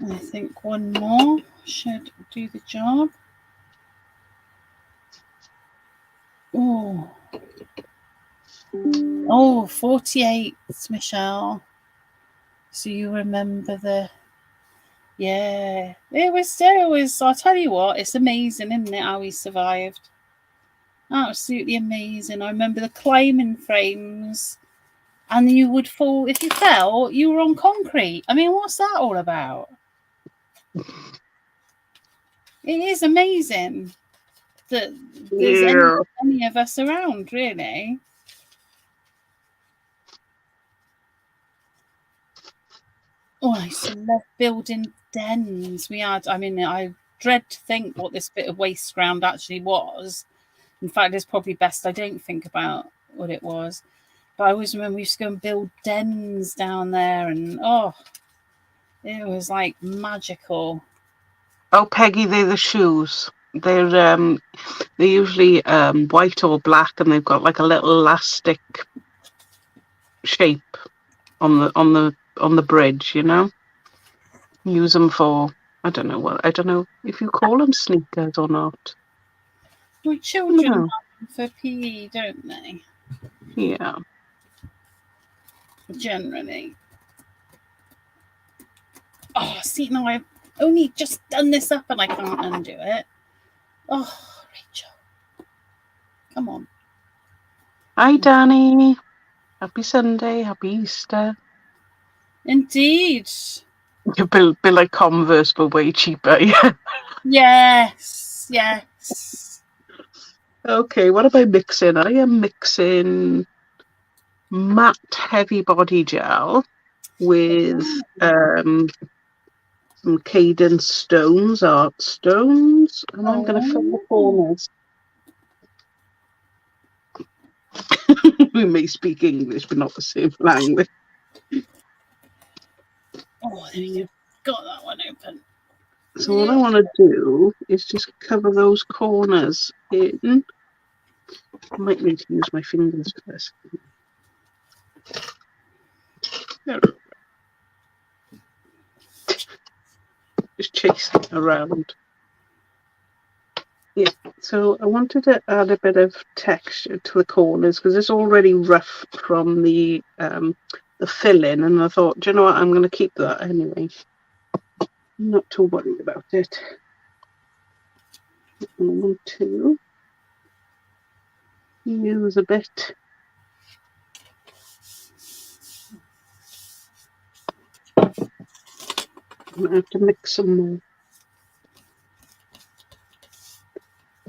I think one more should do the job. Oh, 48, Michelle. So you remember it was, I'll tell you what, it's amazing, isn't it, how he survived? Absolutely amazing. I remember the climbing frames, and you would fall, if you fell, you were on concrete. I mean, what's that all about? It is amazing that there's any of us around, really. Oh, I used to love building dens. I dread to think what this bit of waste ground actually was. In fact, it's probably best I don't think about what it was. But I always remember we used to go and build dens down there, and it was like magical. Oh, Peggy, they're the shoes. They're usually white or black, and they've got like a little elastic shape on the bridge. You know, use them for I don't know if you call them sneakers or not. Well, children have them for PE, don't they? Yeah. Generally. Oh, see, now I've only just done this up and I can't undo it. Oh, Rachel. Come on. Hi, Danny. Happy Sunday. Happy Easter. Indeed. A bit like Converse, but way cheaper. Yes. Okay, what am I mixing? I am mixing matte heavy body gel with some cadence stones, art stones, and I'm going to fill the corners. We may speak English, but not the same language. Oh, there we go. Got that one open. So what I want to do is just cover those corners in. I might need to use my fingers first. Just chasing around. Yeah, so I wanted to add a bit of texture to the corners because it's already rough from the filling, and I thought, do you know what, I'm going to keep that anyway. I'm not too worried about it. I want to use a bit. I'm going to have to mix some more.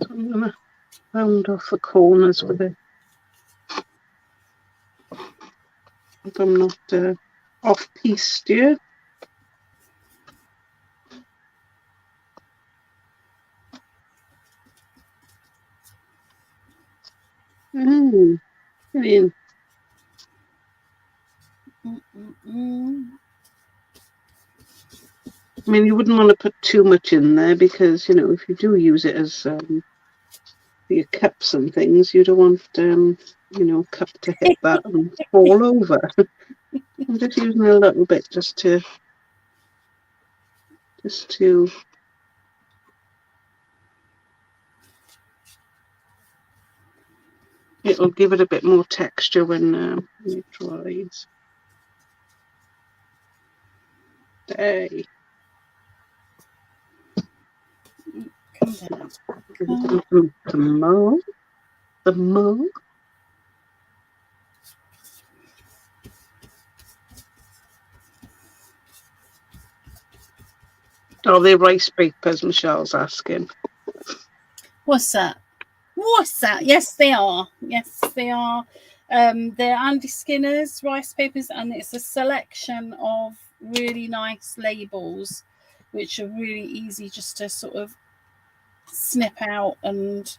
So I'm going to round off the corners with it. If I'm not off-piste here. Brilliant. I mean, you wouldn't want to put too much in there because, you know, if you do use it as for your cups and things, you don't want, you know, cup to hit that and fall over. I'm just using a little bit just to it'll give it a bit more texture when it dries. Hey. The more. Are they rice papers? Michelle's asking. What's that? What's that? Yes, they are. Yes, they are. They're Andy Skinner's rice papers, and it's a selection of really nice labels, which are really easy just to sort of snip out and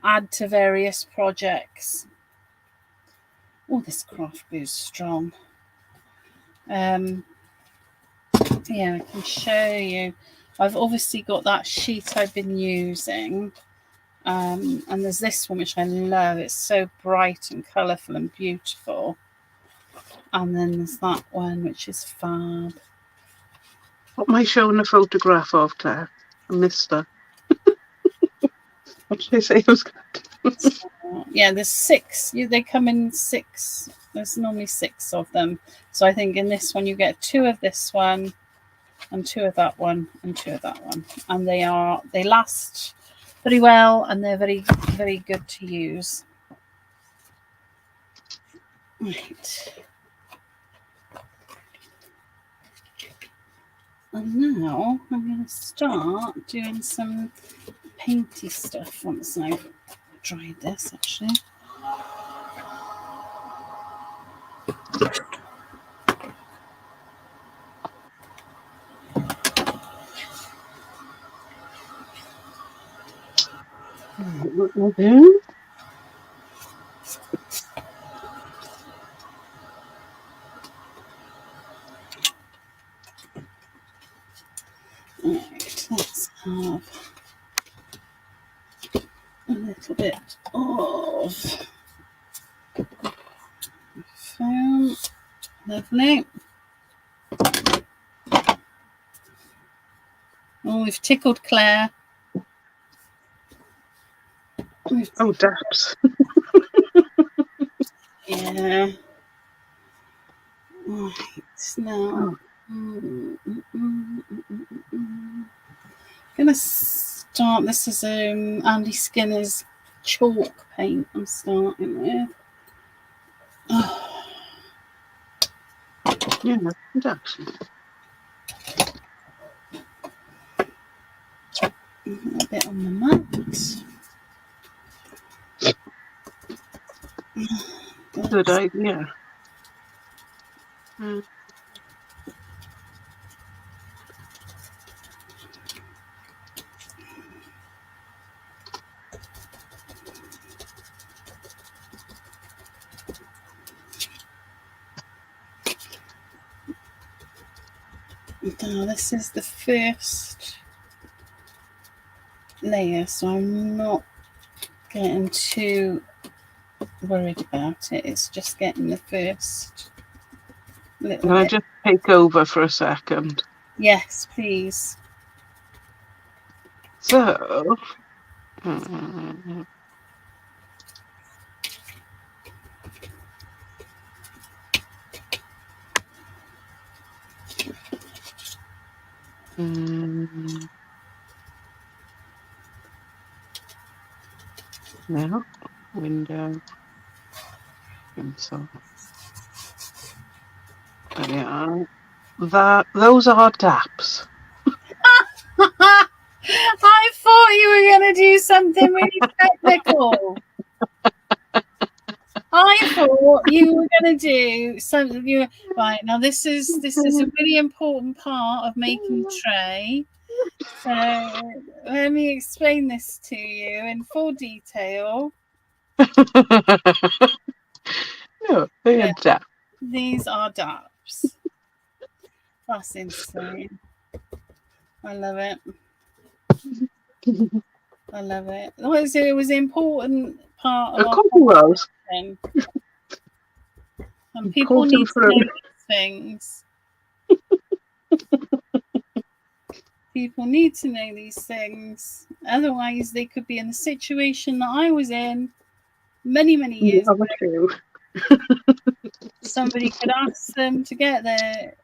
add to various projects. Oh, this craft glue is strong. Yeah, I can show you. I've obviously got that sheet I've been using. And there's this one, which I love. It's so bright and colourful and beautiful. And then there's that one, which is fab. What am I showing a photograph of, Claire? I missed her. What did I say? Yeah, there's 6. They come in 6. There's normally 6 of them. So I think in this one you get 2 of this one, and 2 of that one, and 2 of that one. And they last very well, and they're very, very good to use. Right. And now I'm going to start doing some painty stuff once I've dried this, actually. Right, let's have a little bit of foam. Lovely. Oh, we've tickled Claire. Oh, daps. Yeah. Right, now gonna start. This is Andy Skinner's chalk paint I'm starting with. Oh. Yeah, good actually. A bit on the mat. Good idea. Now this is the first layer, so I'm not getting too worried about it. It's just getting the first little Can I bit. just take over for a second? Yes, please. So, now, window, pencil. There we are. Those are DAPs. I thought you were going to do something really technical. I thought you were going to do something. Right now, this is a really important part of making tray. So let me explain this to you in full detail. No, they are Yeah, DAPs. these are DAPs. That's insane. I love it. I love it. It was an important part of Of our course it was. conversation. And people need Important to for know these things. People need to know these things. Otherwise, they could be in the situation that I was in many, many years other ago. two. Somebody could ask them to get their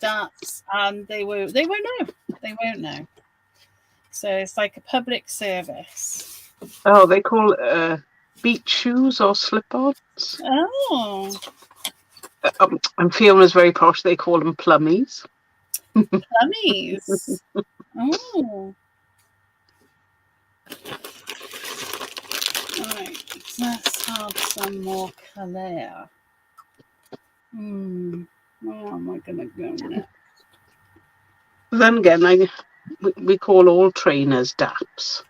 DATs and they won't know. They won't know. So it's like a public service. Oh, they call it beach shoes or slip-ons. Oh, And Fiona's very posh. They call them plummies. plummies. Oh. Right, let's have some more colour. Where am I going to go now? Then again, we call all trainers DAPs.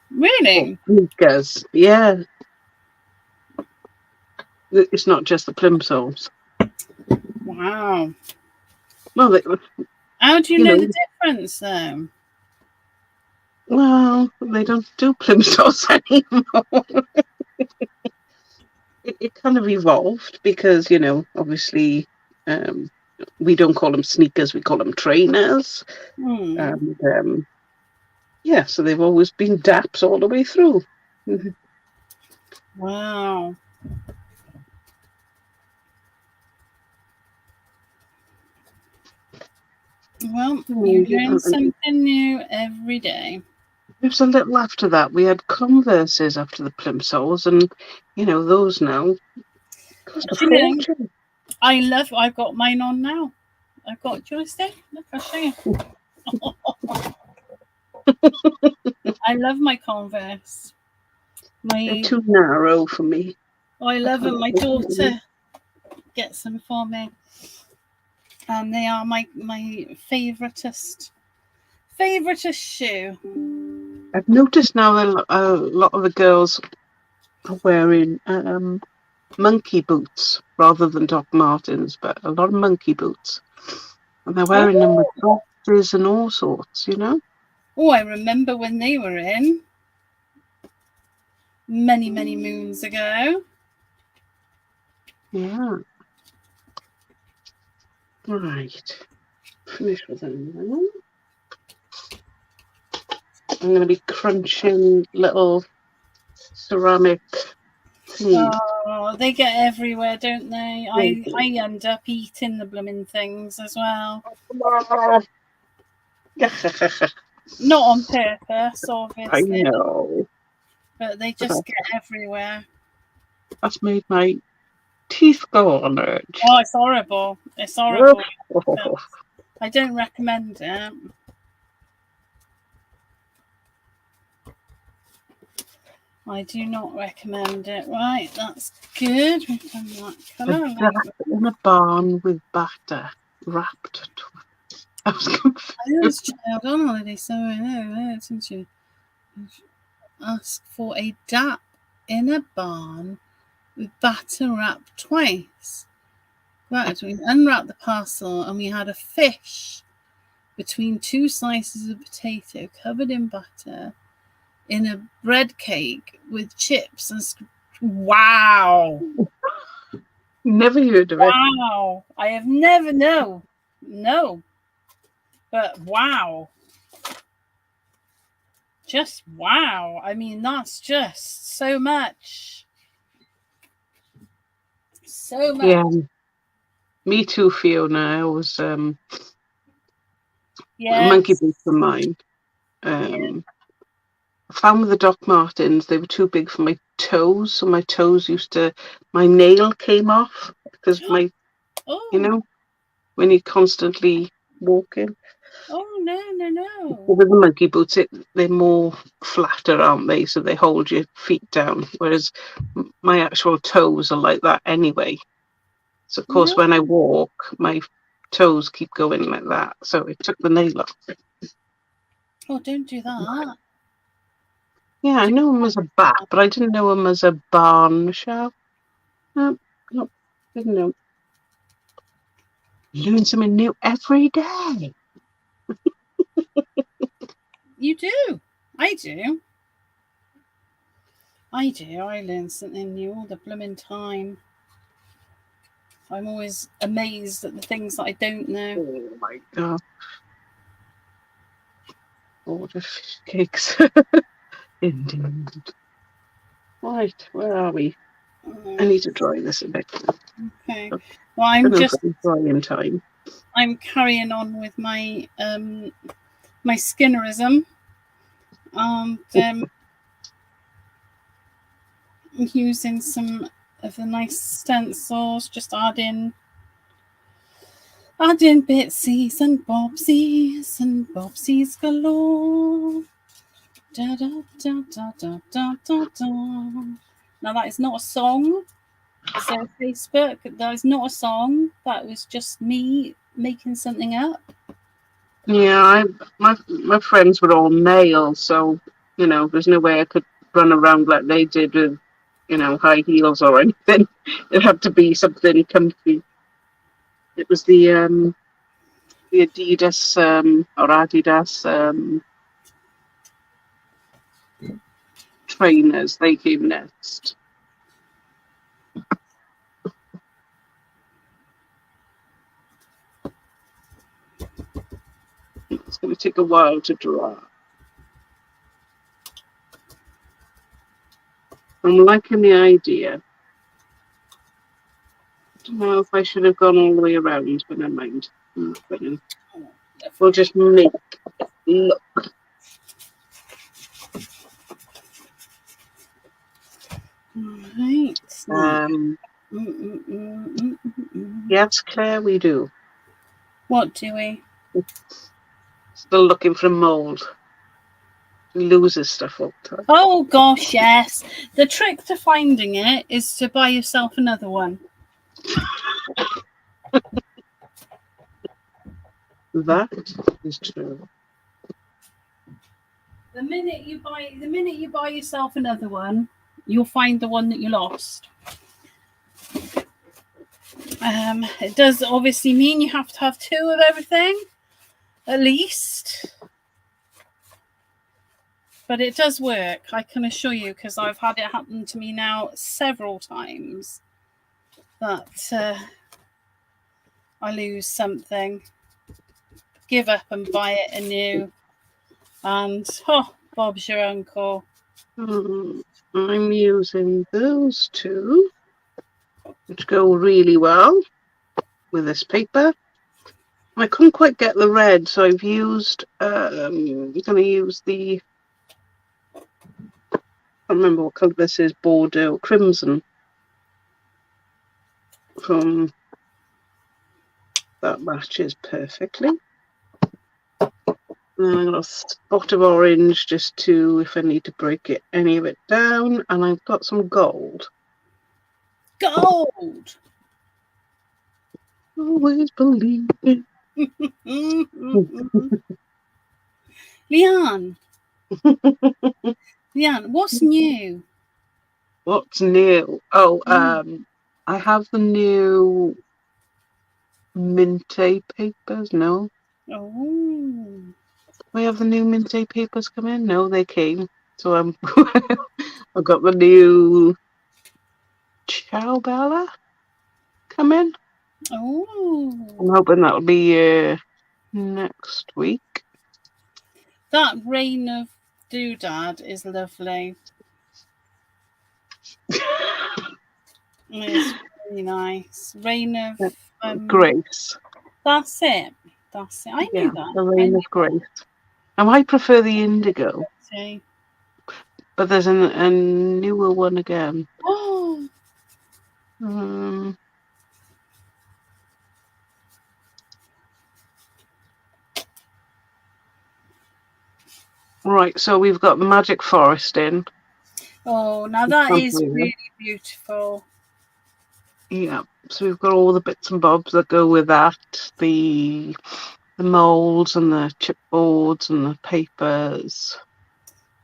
Really? Or sneakers. Yeah. It's not just the plimsolls. Wow. Well, How do you know the difference, though? Well, they don't do plimsolls anymore. It kind of evolved because, obviously, we don't call them sneakers, we call them trainers. And yeah, so they've always been DAPs all the way through. Wow. Well, you learn something new every day. There's a little after that. We had Converses after the plimsolls, and those now cost a fortune. I've got mine on now. Do you want to stay? Look, I'll show you. I love my Converse. They're too narrow for me. I love them. My daughter gets them for me. And they are my favoritist shoe. I've noticed now a lot of the girls are wearing monkey boots rather than Doc Martens, but a lot of monkey boots. And they're wearing them with boxes and all sorts, Oh, I remember when they were in. Many, many moons ago. Yeah. Right. Finish with them now. I'm going to be crunching little ceramic things. Oh, they get everywhere, don't they? I end up eating the blooming things as well. Not on purpose, obviously. I know. But they just get everywhere. That's made my teeth go on edge. Oh, it's horrible. It's horrible. I don't recommend it. I do not recommend it. Right, that's good. We've done that colour. In a barn with batter wrapped. I was confused. I was child on holiday somewhere. No, since you ask for a DAP in a barn with batter wrapped twice. Right, we unwrapped the parcel and we had a fish between two slices of potato covered in butter in a bread cake with chips and wow. Never heard of it. Wow. I have never no. But wow. Just wow. I mean, that's just so much. So much. Yeah. Me too, Fiona. I was Yes. monkey boots of mine. Yeah. I found with the Doc Martens, they were too big for my toes, so my toes my nail came off because you Oh. know, when you're constantly walking. Oh no. With the monkey boots, they're more flatter, aren't they? So they hold your feet down, whereas my actual toes are like that anyway. So of course, when I walk, my toes keep going like that. So it took the nail off. Oh, don't do that. Yeah, I know him as a bat, but I didn't know him as a barn shell. No, didn't know. Learn something new every day. You do. I do. I learn something new all the blooming time. I'm always amazed at the things that I don't know. Oh my god. Order fish cakes. Indeed. Right, where are we? I need to dry this a bit. Okay. Well, I'm drying time. I'm carrying on with my my Skinnerism, and using some of the nice stencils, just adding bitsies and bobsies galore. Da, da, da, da, da, da, da, da. Now that is not a song. So Facebook, that is not a song. That was just me making something up. Yeah, my friends were all male, so there's no way I could run around like they did with high heels or anything. It had to be something comfy. It was the Adidas or Adidas trainers. They came next. It's going to take a while to dry. I'm liking the idea. I don't know if I should have gone all the way around, but never mind. We'll just make it look. Right. Yes, Claire, we do. What do we? Still looking for a mould. He loses stuff all the time. Oh gosh, yes. The trick to finding it is to buy yourself another one. That is true. The minute you buy yourself another one, you'll find the one that you lost. It does obviously mean you have to have two of everything, at least. But it does work, I can assure you, because I've had it happen to me now several times that I lose something, give up and buy it anew, and Bob's your uncle. I'm using those two, which go really well with this paper. I couldn't quite get the red, so I've used. I'm going to use the. I can't remember what colour this is. Bordeaux crimson. From that matches perfectly. And I've got a spot of orange just to, if I need to break any of it down, and I've got some gold. Gold! Always believe it. Leanne, what's new? What's new? Oh, I have the new Minte papers? No. Oh. We have the new Minte papers come in? No, they came. So I've got the new Ciao Bella come in. Oh. I'm hoping that'll be next week. That Reign of Doodad is lovely. It's really nice. Reign of Grace. That's it. That's it. I Yeah, knew that. the I Reign knew of Grace. And I prefer the indigo, that. but there's a newer one again. Oh. Right, so we've got the Magic Forest in. Oh, now that is really beautiful. Yeah, so we've got all the bits and bobs that go with that. The molds and the chipboards and the papers.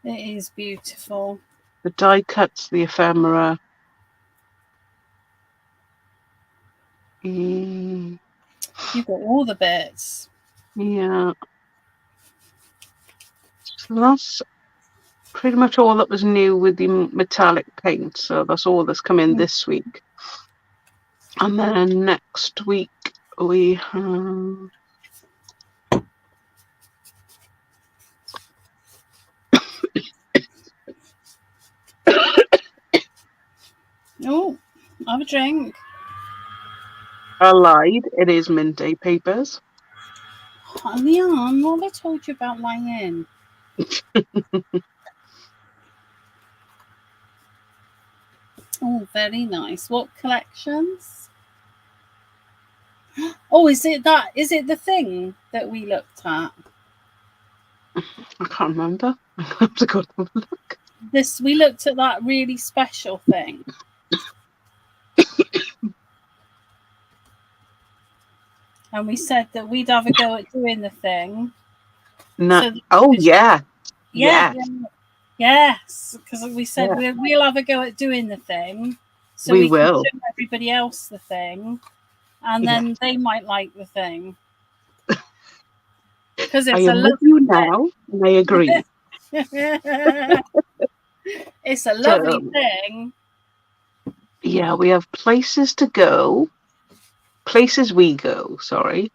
It is beautiful. The die cuts, the ephemera. You've got all the bits. Yeah. So that's pretty much all that was new with the metallic paint. So that's all that's come in this week. And then next week we have... Oh, have a drink. I lied. It is Minte papers. Oh, Leon, what have I told you about lying? Oh, very nice. What collections? Oh, is it that? Is it the thing that we looked at? I can't remember. I have to go have a look. We looked at that really special thing. And we said that we'd have a go at doing the thing. No. So Oh, yeah. yeah. Yes. Yes, because we said Yeah. we'll have a go at doing the thing, so We can will. show everybody else the thing, and then they might like the thing because I it's a am with lovely you now, and I agree. It's a lovely thing. Yeah, we have places to go. Places we go, sorry.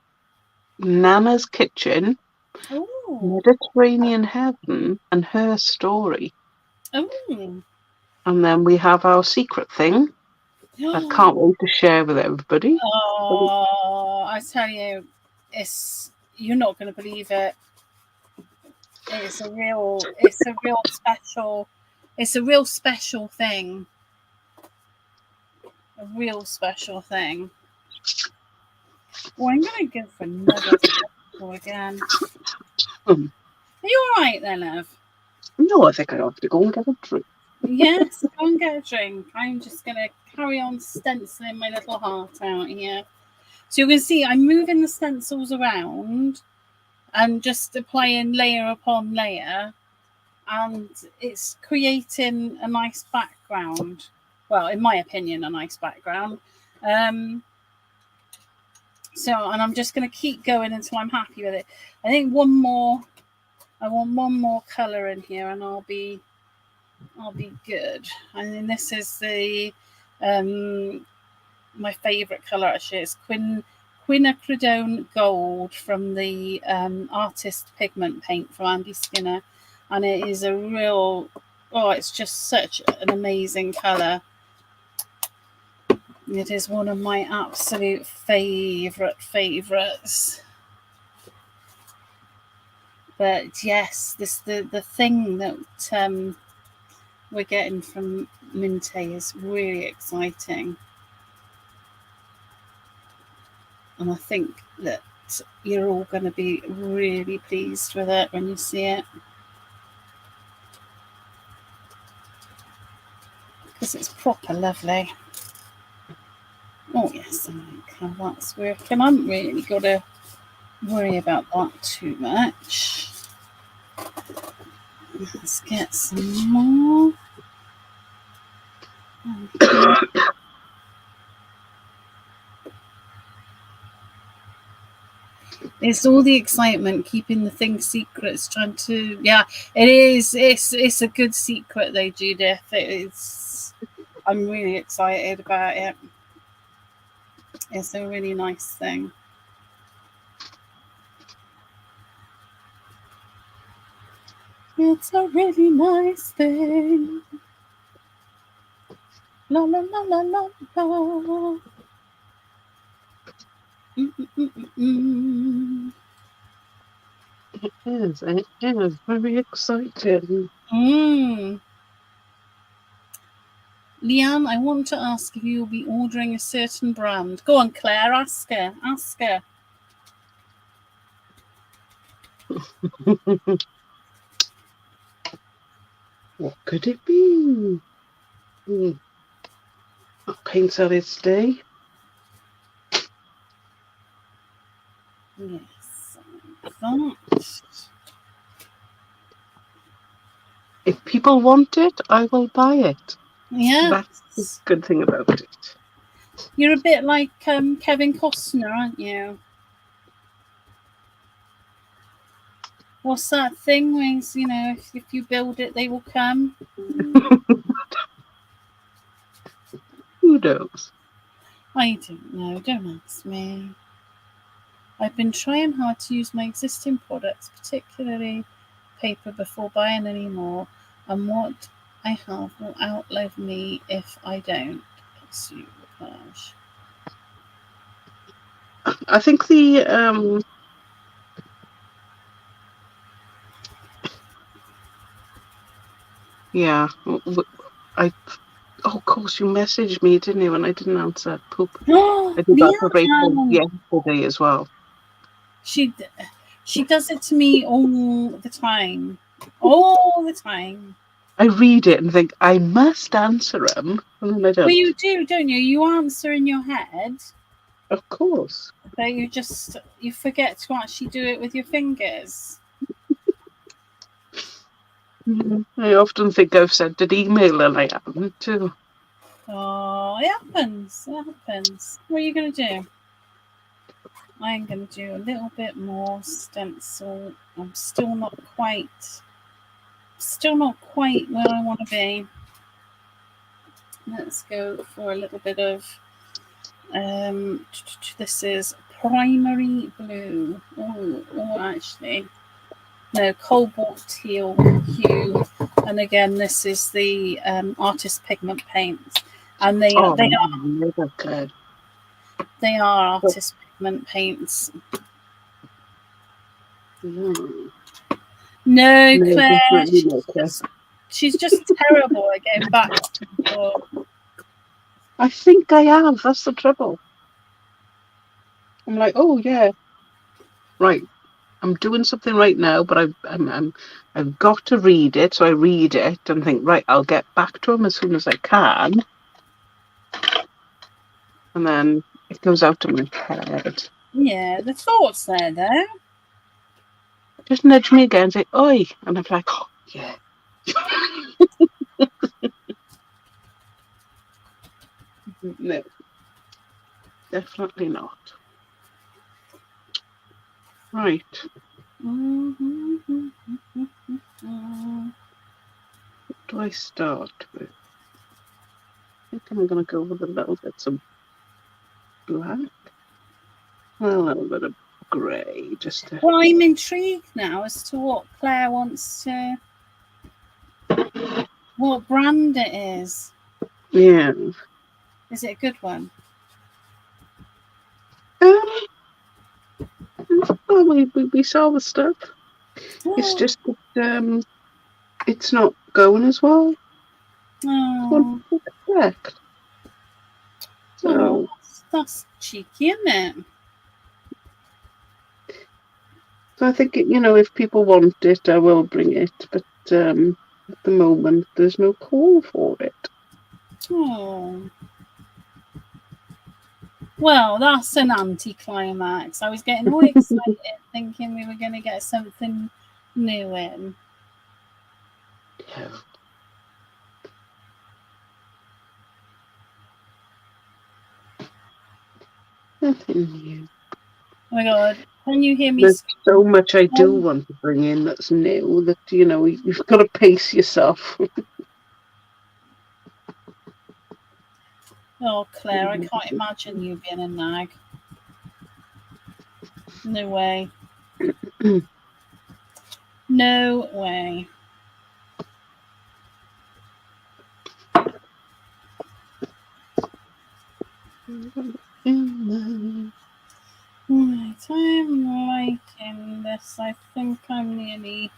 Nana's Kitchen, Ooh. Mediterranean Heaven, and Her Story. Ooh. And then we have our secret thing. I can't wait to share with everybody. Oh, I tell you, you're not going to believe it. It's a real special thing. A real special thing. Well, I'm going to go for another stencil again. Are you all right then, Ev? No, I think I have to go and get a drink. Yes, go and get a drink. I'm just going to carry on stenciling my little heart out here. So you can see I'm moving the stencils around and just applying layer upon layer, and it's creating a nice background. Well, in my opinion, a nice background. So, and I'm just going to keep going until I'm happy with it. I think I want one more colour in here, and I'll be good. And then this is the my favourite colour actually. It's quinacridone gold from the artist pigment paint from Andy Skinner, and it is a real it's just such an amazing colour. It is one of my absolute favourites. But yes, the thing that we're getting from Minte is really exciting. And I think that you're all going to be really pleased with it when you see it. Because it's proper lovely. Oh yes, I like how that's working. I haven't really got to worry about that too much. Let's get some more. It's all the excitement, keeping the things secrets, trying to. Yeah, it is. It's a good secret though, Judith. It's. I'm really excited about it. It's a really nice thing. It's a really nice thing. La la la la la la. Mm. It is. It is very exciting. Leanne, I want to ask if you'll be ordering a certain brand. Go on, Claire, ask her. Ask her. What could it be? Paints out its day. Yes, that. If people want it, I will buy it. Yeah. That's the good thing about it. You're a bit like Kevin Costner, aren't you? What's that thing where you know, if you build it, they will come? Who knows? I don't know. Don't ask me. I've been trying hard to use my existing products, particularly paper, before buying any more, and what I have will outlive me if I don't. Pursue Page. I think the yeah, I. Oh, of course, you messaged me, didn't you? And I didn't answer. Poop. Oh, I did that for Rachel Leanne! yesterday as well. She does it to me all the time. All the time. I read it and think I must answer them, and then I don't. Well, you do, don't you? You answer in your head, Of course. but you forget to actually do it with your fingers. I often think I've sent an email and I haven't too. Oh, it happens. It happens. What are you going to do? I'm going to do a little bit more stencil. I'm still not quite where I want to be. Let's go for a little bit of this is primary blue. Oh, actually, no, cobalt teal hue. And again, this is the artist pigment paints, and they are artist pigment paints. No, Claire, she's just terrible at getting back to people. I think I have. That's the trouble. I'm like, oh yeah, right. I'm doing something right now, but I've got to read it. So I read it and think, right, I'll get back to him as soon as I can, and then it goes out of my head. Yeah, the thought's there, though. Just nudge me again and say, oi, and I'm like, oh yeah. No, definitely not. Right. What do I start with? I think I'm going to go with a little bit of black, a little bit of grey, just to... Well, I'm intrigued now as to what Claire wants to, what brand it is. Yeah. Is it a good one? Well, we saw the stuff. It's just that it's not going as well. Oh, So that's cheeky, isn't it? So I think, if people want it, I will bring it. But at the moment, there's no call for it. Oh. Well, that's an anticlimax. I was getting all excited thinking we were going to get something new in. Yeah. Nothing new. Oh my god. Can you hear me? There's so much I do want to bring in that's new that, you know, you've got to pace yourself. Oh, Claire, I can't imagine you being a nag. No way. No way. Right, I'm liking this. I think I'm nearly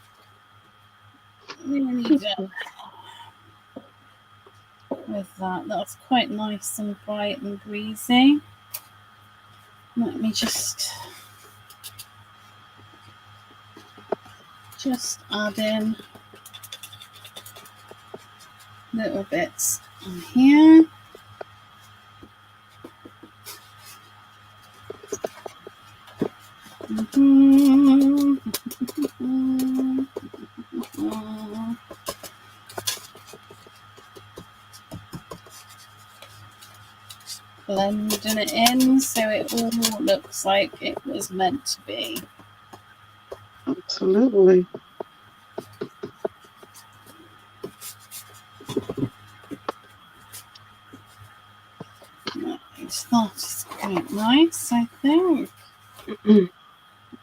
done with that. That's quite nice and bright and breezy. Let me just add in little bits on here. Blending it in so it all looks like it was meant to be. Absolutely. Right, that is quite nice, I think.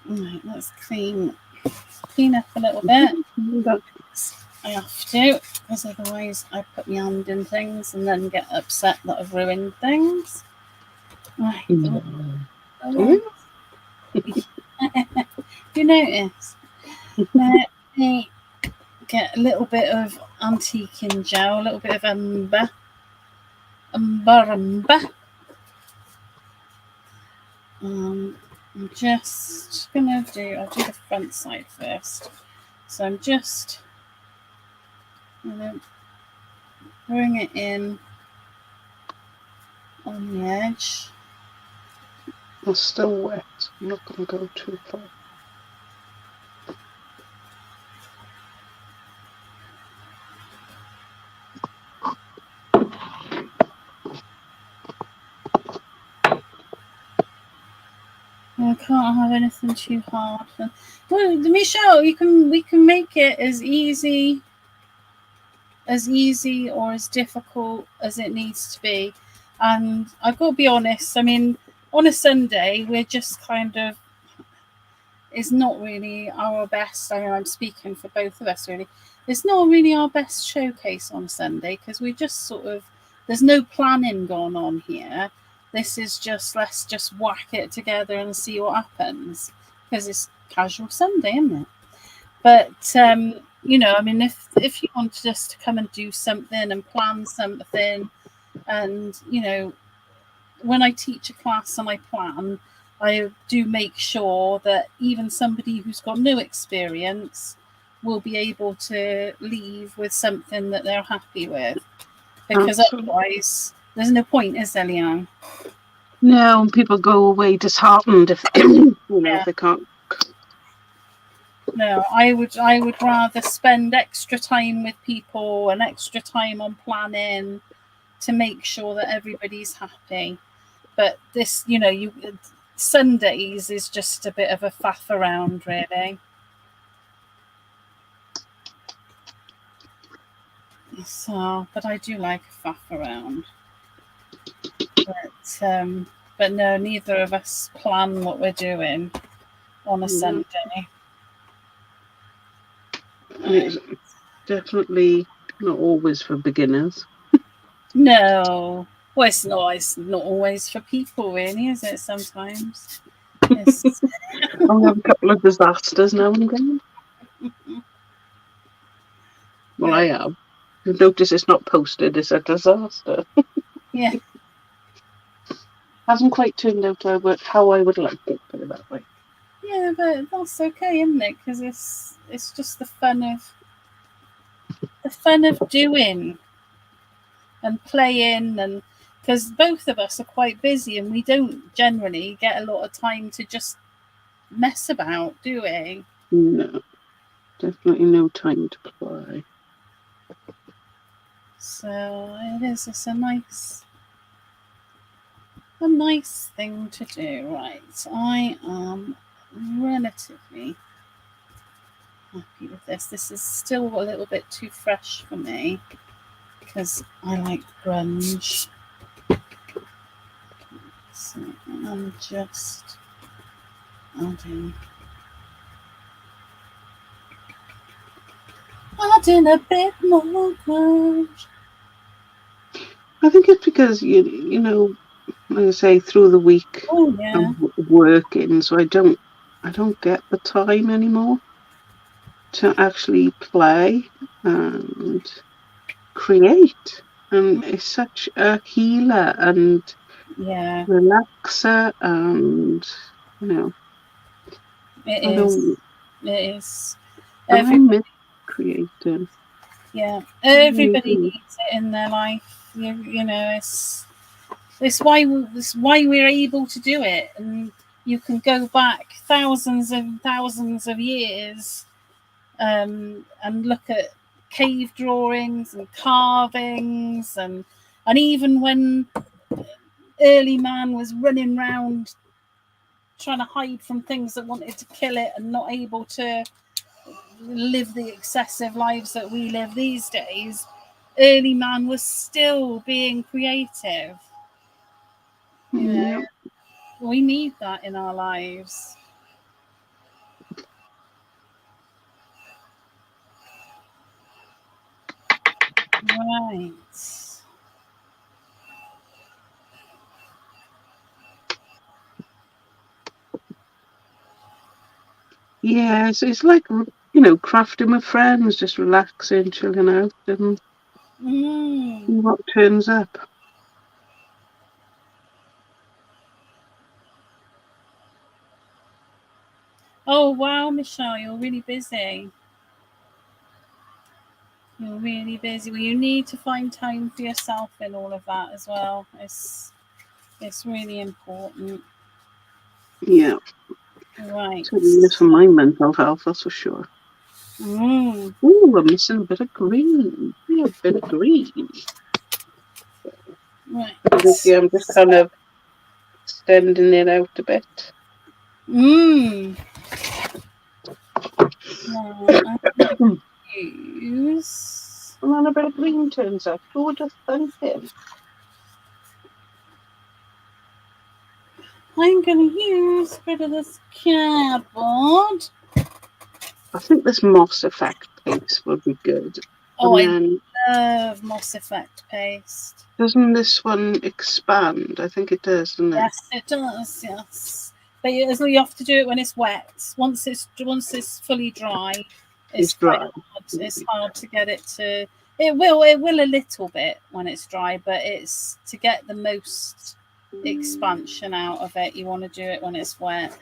Right, let's clean up a little bit. I have to, because otherwise I put my hand in things and then get upset that I've ruined things. Right. You notice? Let me get a little bit of antiquing gel, a little bit of umber. I'm just I'll do the front side first. So I'm just gonna bring it in on the edge. It's still wet. I'm not going to go too far. I can't have anything too hard. Well, Michelle, we can make it as easy or as difficult as it needs to be. And I've got to be honest, I mean, on a Sunday, we're just kind of, it's not really our best. I mean, I'm speaking for both of us, really. It's not really our best showcase on Sunday because we just sort of, there's no planning going on here. This is just, let's just whack it together and see what happens because it's casual Sunday, isn't it? But you know, I mean, if you wanted us to come and do something and plan something, and you know, when I teach a class and I plan, I do make sure that even somebody who's got no experience will be able to leave with something that they're happy with, because otherwise, there's no point, is there, Leanne? No, and people go away disheartened if you know if they can't. No, I would rather spend extra time with people and extra time on planning to make sure that everybody's happy. But this, you know, Sundays is just a bit of a faff around, really. So, but I do like a faff around. But no, neither of us plan what we're doing on a Sunday. And it's definitely not always for beginners. No. Well, it's not always for people, really, is it? Sometimes. I'll have a couple of disasters now and again. Well, I have. You'll notice it's not posted, it's a disaster. Yeah. Hasn't quite turned out how I would like it, put it that way. Yeah, but that's okay, isn't it? Because it's just the fun of doing and playing, and because both of us are quite busy and we don't generally get a lot of time to just mess about, do we? No, definitely no time to play. So it's a nice thing to do. Right, I am relatively happy with this. This is still a little bit too fresh for me because I like grunge. So I'm just adding a bit more grunge. I think it's because you know, like I say, through the week Oh yeah. I'm working, so I don't get the time anymore to actually play and create. And it's such a healer and Yeah, relaxer, and you know, it I is. don't, It is. and I Everybody, miss creating. yeah, I really everybody do. needs it in their life. You know, it's why we're able to do it, and you can go back thousands and thousands of years, and look at cave drawings and carvings, and even when early man was running around trying to hide from things that wanted to kill it and not able to live the excessive lives that we live these days, early man was still being creative. You know, Yeah, we need that in our lives. Right. yeah. So it's like you know, crafting with friends, just relaxing, chilling out, and Mm. see what turns up. Oh wow, Michelle, you're really busy. You're really busy. Well, you need to find time for yourself in all of that as well. It's really important. Yeah, Right. certainly is for my mental health, that's for sure. Mm. Oh, we're missing a bit of green. Yeah, a bit of green. Right. Yeah, I'm just kind of extending it out a bit. Mm. Now I'm going And to use. then a bit of green turns up. Who would have thunk it? I'm going to use a bit of this cardboard. I think this moss effect paste would be good. Oh, And I then love Moss Effect paste. doesn't this one expand? I think it does, doesn't it? Yes, it does. Yes, but you have to do it when it's wet. Once it's fully dry, it's It's quite dry. hard. It's hard to get it to. It will a little bit when it's dry, but it's to get the most expansion out of it. You want to do it when it's wet.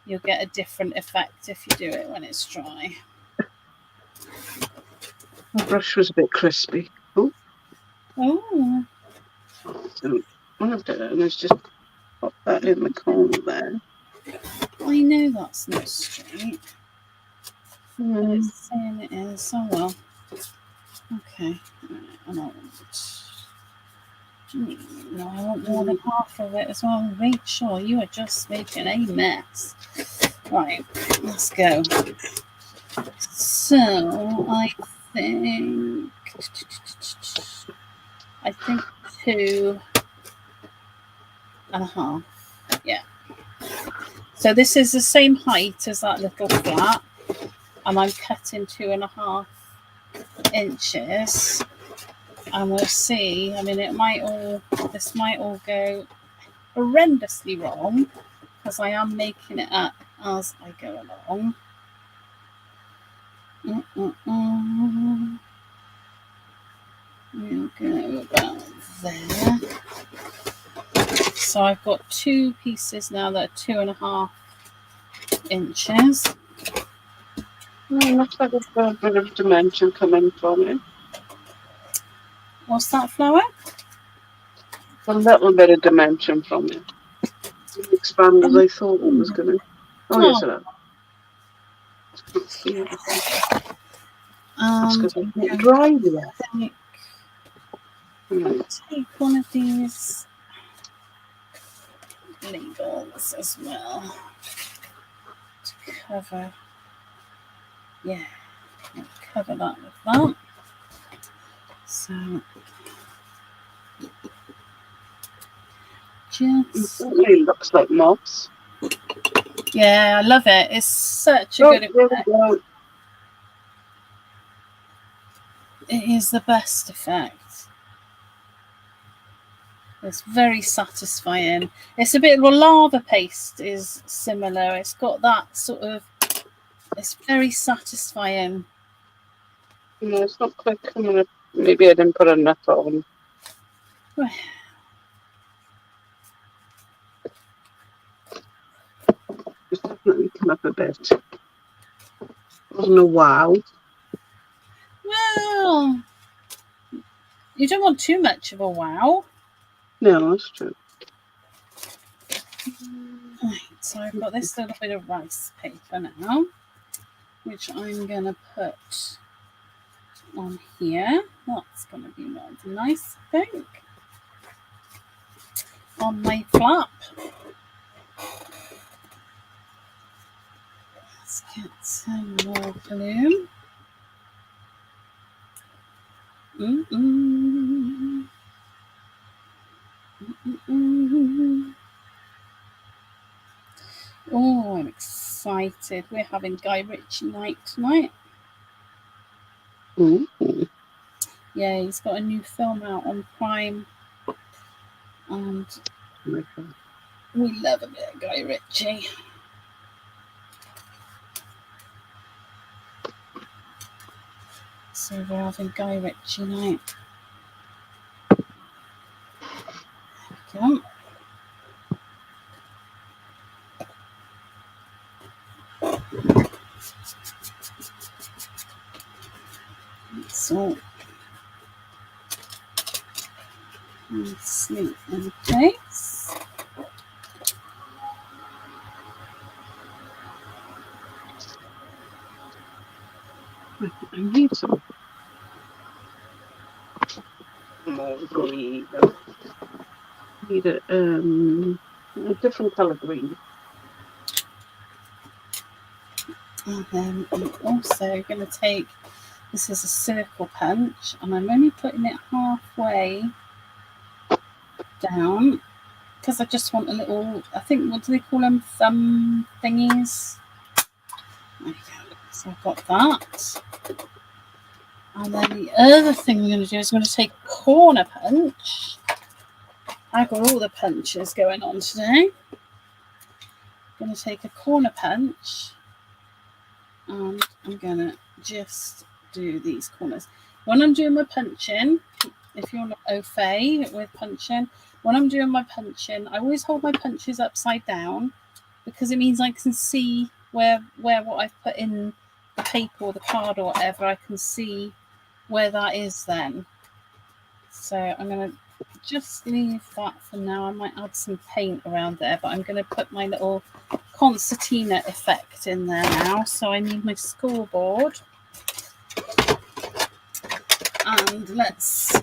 You'll get a different effect if you do it when it's dry. My brush was a bit crispy. Oh, Oh, so what I've done is just pop that in the corner there. I know that's not straight, but Um, it's saying it is. Oh well. Okay. And I want more than half of it as well. Rachel, you are just making a mess. Right, let's go. So think I think 2.5. Yeah. So this is the same height as that little flat, and I'm cutting 2.5 inches. And we'll see. I mean, this might all go horrendously wrong because I am making it up as I go along. We'll go about there. So I've got 2 pieces now that are 2.5 inches. looks like there's a bit of dimension coming from it. What's that, flower? A little bit of dimension from it. Didn't expand as I thought it was going to. Oh, yes, Oh, it has. See it. That's and because it's I'm not going dry yet. to Right. take one of these labels as well to cover. Yeah, I'll cover that with that. So It just certainly looks like moss. yeah, I love it. It's such a Oh, good there effect. we go. It is the best effect. It's very satisfying. It's a bit of a lava paste is similar. It's got that sort of. It's very satisfying. No, it's not quite coming up. Maybe I didn't put enough on. It's definitely come up a bit. Wasn't a wow. Well, you don't want too much of a wow. No, that's true. Right, so I've got this little bit of rice paper now, which I'm going to put on here. That's going to be rather nice, I think. On my flap. Let's get some more glue. Oh, I'm excited. We're having Guy Ritchie night tonight. Ooh. Yeah, he's got a new film out on Prime. And we love a bit of Guy Ritchie. So we're having Guy Ritchie night. There we go. So sleep in place. I need some more green. I need a different colour green. And then I'm also going to take, this is a circle punch, and I'm only putting it halfway down because I just want a little, I think, what do they call them? Thumb thingies. There we go. So I've got that. And then the other thing I'm going to do is I'm going to take a corner punch. I've got all the punches going on today. I'm going to take a corner punch and I'm going to just do these corners. When I'm doing my punching, if you're not au fait with punching, when I'm doing my punching, I always hold my punches upside down because it means I can see where what I've put in the paper or the card or whatever, I can see where that is then. So I'm going to just leave that for now. I might add some paint around there, but I'm going to put my little concertina effect in there now. So I need my scoreboard. And let's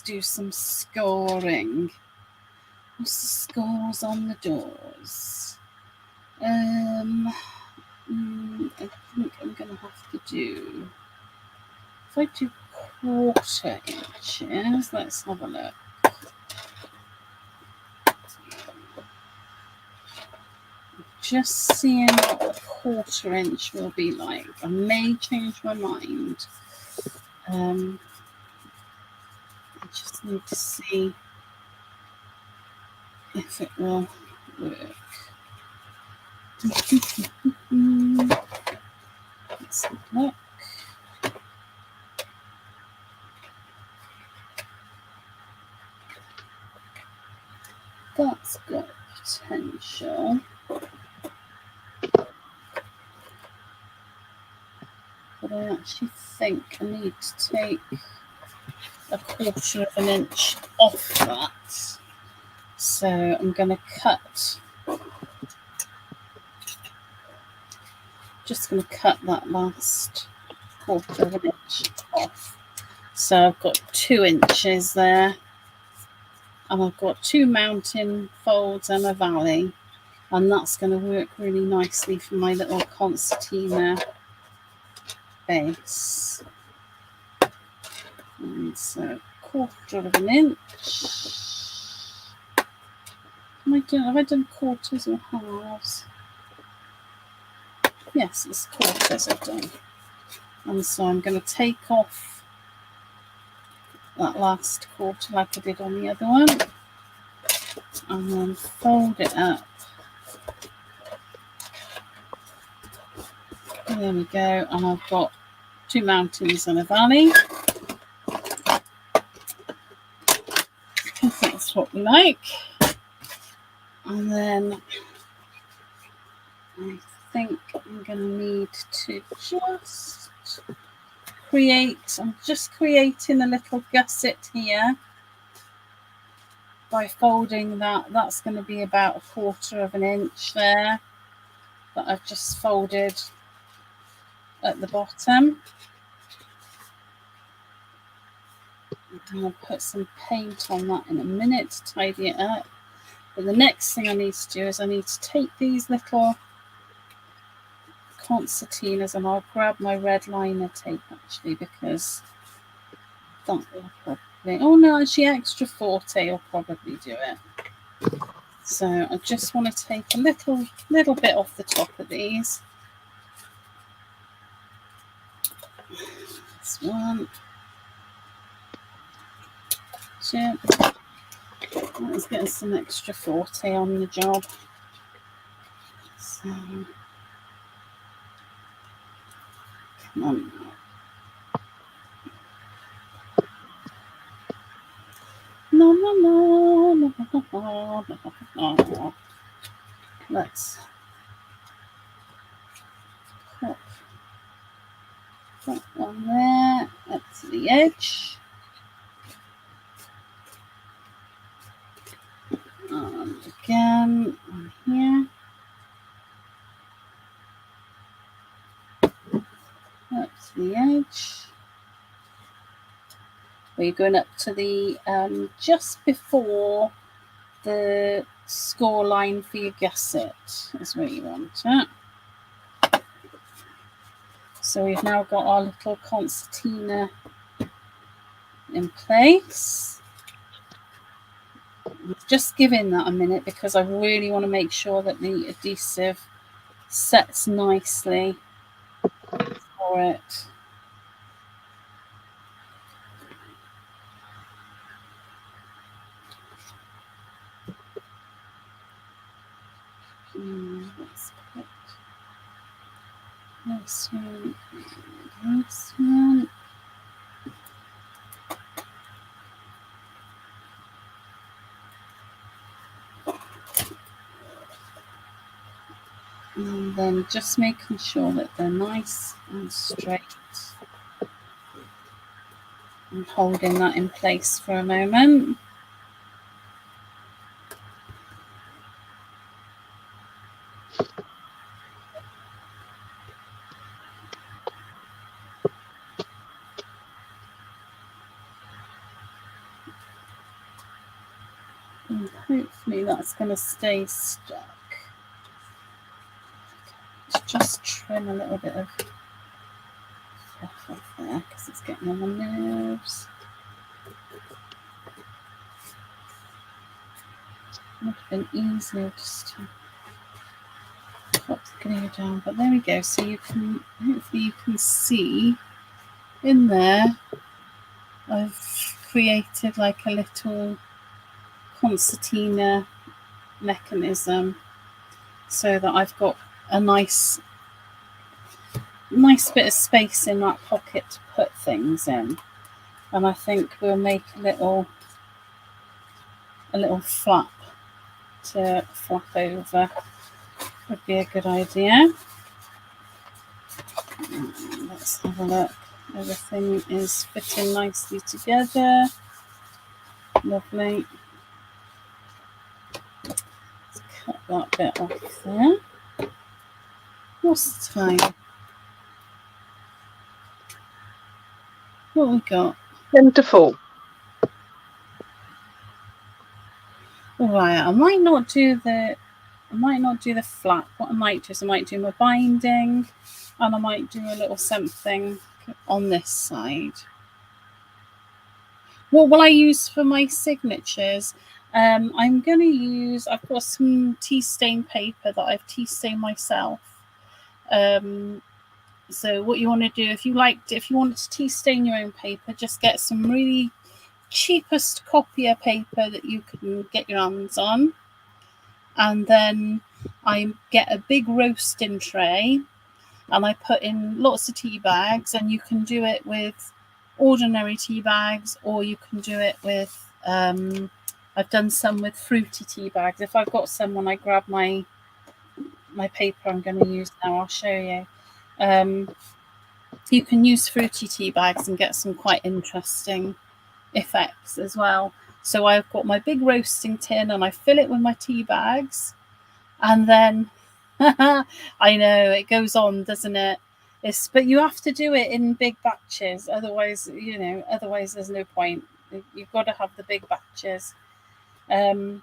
do some scoring. What's the scores on the doors? I think I'm going to have to do, if I do 1/4 inches, let's have a look. Just seeing what a 1/4 inch will be like. I may change my mind. I just need to see if it will work. Let's have a look. That's got potential. But I actually think I need to take a 1/4 of an inch off that. So I'm going to cut. Just going to cut that last 1/4 of an inch off. So I've got 2 inches there. and I've got 2 mountain folds and a valley, and that's going to work really nicely for my little concertina base. And so 1/4 of an inch. Have I done quarters or halves? Yes, it's quarters I've done. And so I'm going to take off that last 1/4 like I did on the other one, and then fold it up. There we go, and I've got 2 mountains and a valley. Because that's what we like. And then I think I'm going to need to just I'm just creating a little gusset here by folding that. That's going to be about 1/4 of an inch there that I've just folded at the bottom. And I'll put some paint on that in a minute to tidy it up. But the next thing I need to do is I need to take these little concertinas, and I'll grab my red liner tape actually, because that will probably, oh no, actually extra forte will probably do it. So I just want to take a little bit off the top of these. This one, 2. Let's get some extra forte on the job. So come on. No. Let's pop that one there up to the edge. And again on here. Up to the edge. We're going up to the just before the score line for your gusset is where you want it. So we've now got our little concertina in place. Just giving that a minute because I really want to make sure that the adhesive sets nicely for it. Let's put this one, this one. And then just making sure that they're nice and straight. And holding that in place for a moment. And hopefully that's going to stay stuck. Just trim a little bit of fluff off there because it's getting on my nerves. It would have been easier just to pop the glue down, but there we go. So you can, hopefully you can see in there I've created like a little concertina mechanism so that I've got a nice bit of space in that pocket to put things in. And I think we'll make a little flap to flap over would be a good idea. Let's have a look. Everything is fitting nicely together. Lovely. Let's cut that bit off there. What's the time? What we got? 10 to 4. Right, I might not do the flap. What I might do is I might do my binding, and I might do a little something on this side. What will I use for my signatures? I'm going to use, I've got some tea stain paper that I've tea stained myself. So what you want to do, if you want to tea stain your own paper, just get some really cheapest copier paper that you can get your hands on. And then I get a big roasting tray and I put in lots of tea bags, and you can do it with ordinary tea bags, or you can do it with I've done some with fruity tea bags. If I've got some when I grab my paper I'm going to use now, I'll show you. You can use fruity tea bags and get some quite interesting effects as well. So I've got my big roasting tin and I fill it with my tea bags, and then I know it goes on, doesn't it? But you have to do it in big batches, otherwise there's no point. You've got to have the big batches. But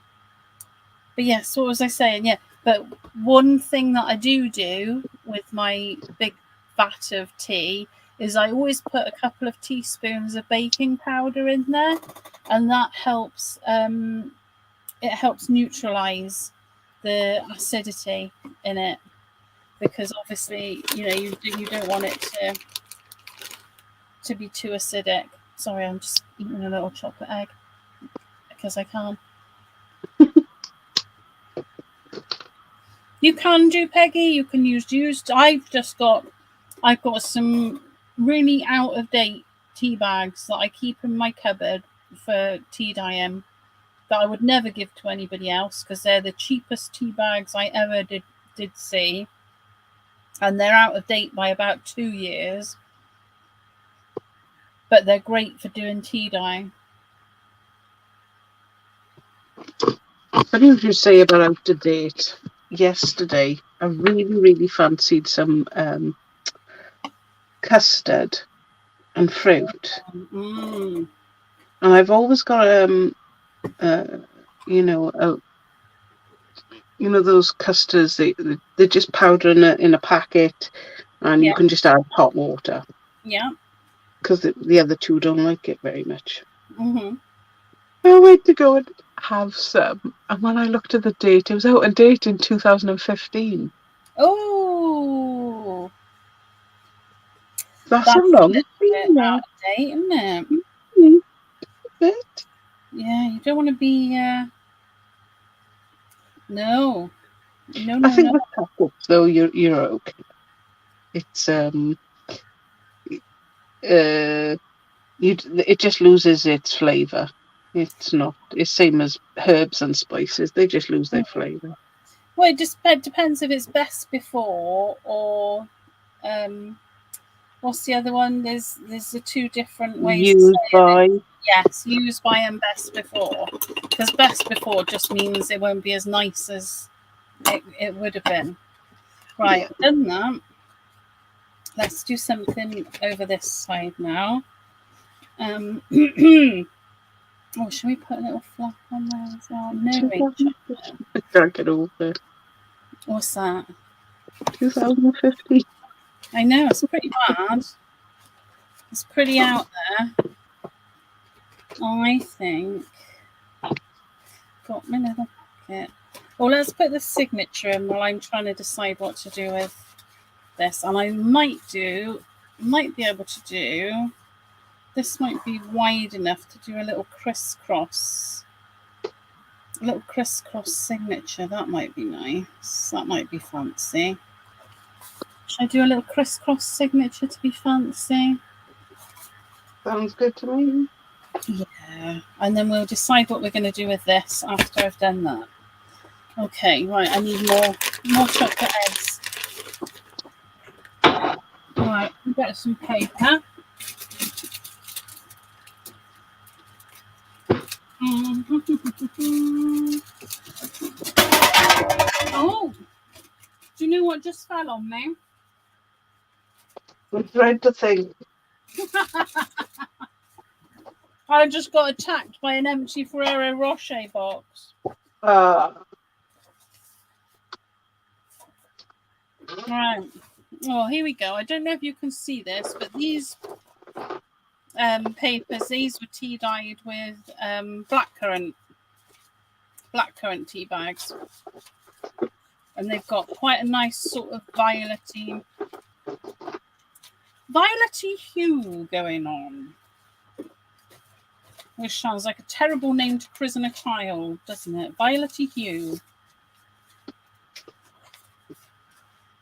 yes, what was I saying? Yeah, but one thing that I do with my big vat of tea is I always put a couple of teaspoons of baking powder in there, and that helps. It helps neutralize the acidity in it, because obviously you don't want it to be too acidic. Sorry, I'm just eating a little chocolate egg because I can. You can do, Peggy. You can use used. I've got some really out of date tea bags that I keep in my cupboard for tea dyeing that I would never give to anybody else, because they're the cheapest tea bags I ever did see, and they're out of date by about 2 years, but they're great for doing tea dye. Funny what you say about out of date. Yesterday, I really fancied some custard and fruit, and I've always got those custards. They're just powder in a packet, and you can just add hot water. Yeah. Because the other two don't like it very much. Mm-hmm. I went to go and have some, and when I looked at the date, it was out of date in 2015. Oh, that's how long it's been out of date, isn't it? Mm-hmm. Yeah, you don't want to be. No. I think with packets though, you're okay. It's it just loses its flavour. It's not. It's same as herbs and spices. They just lose their flavour. Well, it just depends if it's best before or what's the other one? There's the two different ways. Used by. Yes, used by and best before. Because best before just means it won't be as nice as it would have been. Right, yeah. I've done that. Let's do something over this side now. Oh, should we put a little flap on there as well? No, Rachel. Can't get over. What's that? 2050. I know, it's pretty bad. It's pretty out there. I think. Got my little pocket. Well, let's put the signature in while I'm trying to decide what to do with this. And I might be able to do. This might be wide enough to do a little crisscross. A little crisscross signature. That might be nice. That might be fancy. Should I do a little crisscross signature to be fancy? Sounds good to me. Yeah. And then we'll decide what we're going to do with this after I've done that. Okay, right. I need more chocolate eggs. Right, we'll get some paper. Oh, do you know what just fell on me? I dread to think. I just got attacked by an empty Ferrero Rocher box. Right. Oh, here we go. I don't know if you can see this, but these papers, these were tea dyed with blackcurrant tea bags, and they've got quite a nice sort of violety hue going on, which sounds like a terrible name to christen a child, doesn't it? Violety hue.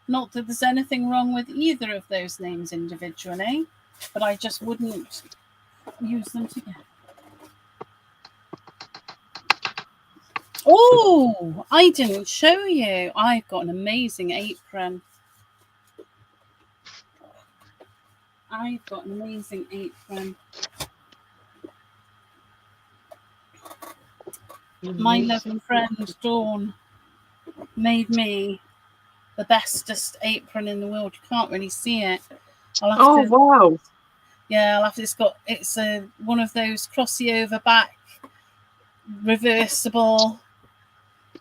Not that there's anything wrong with either of those names individually, but I just wouldn't use them together. Oh, I didn't show you. I've got an amazing apron. My lovely friend Dawn made me the bestest apron in the world. You can't really see it. Wow. Yeah, it's one of those crossy over back, reversible.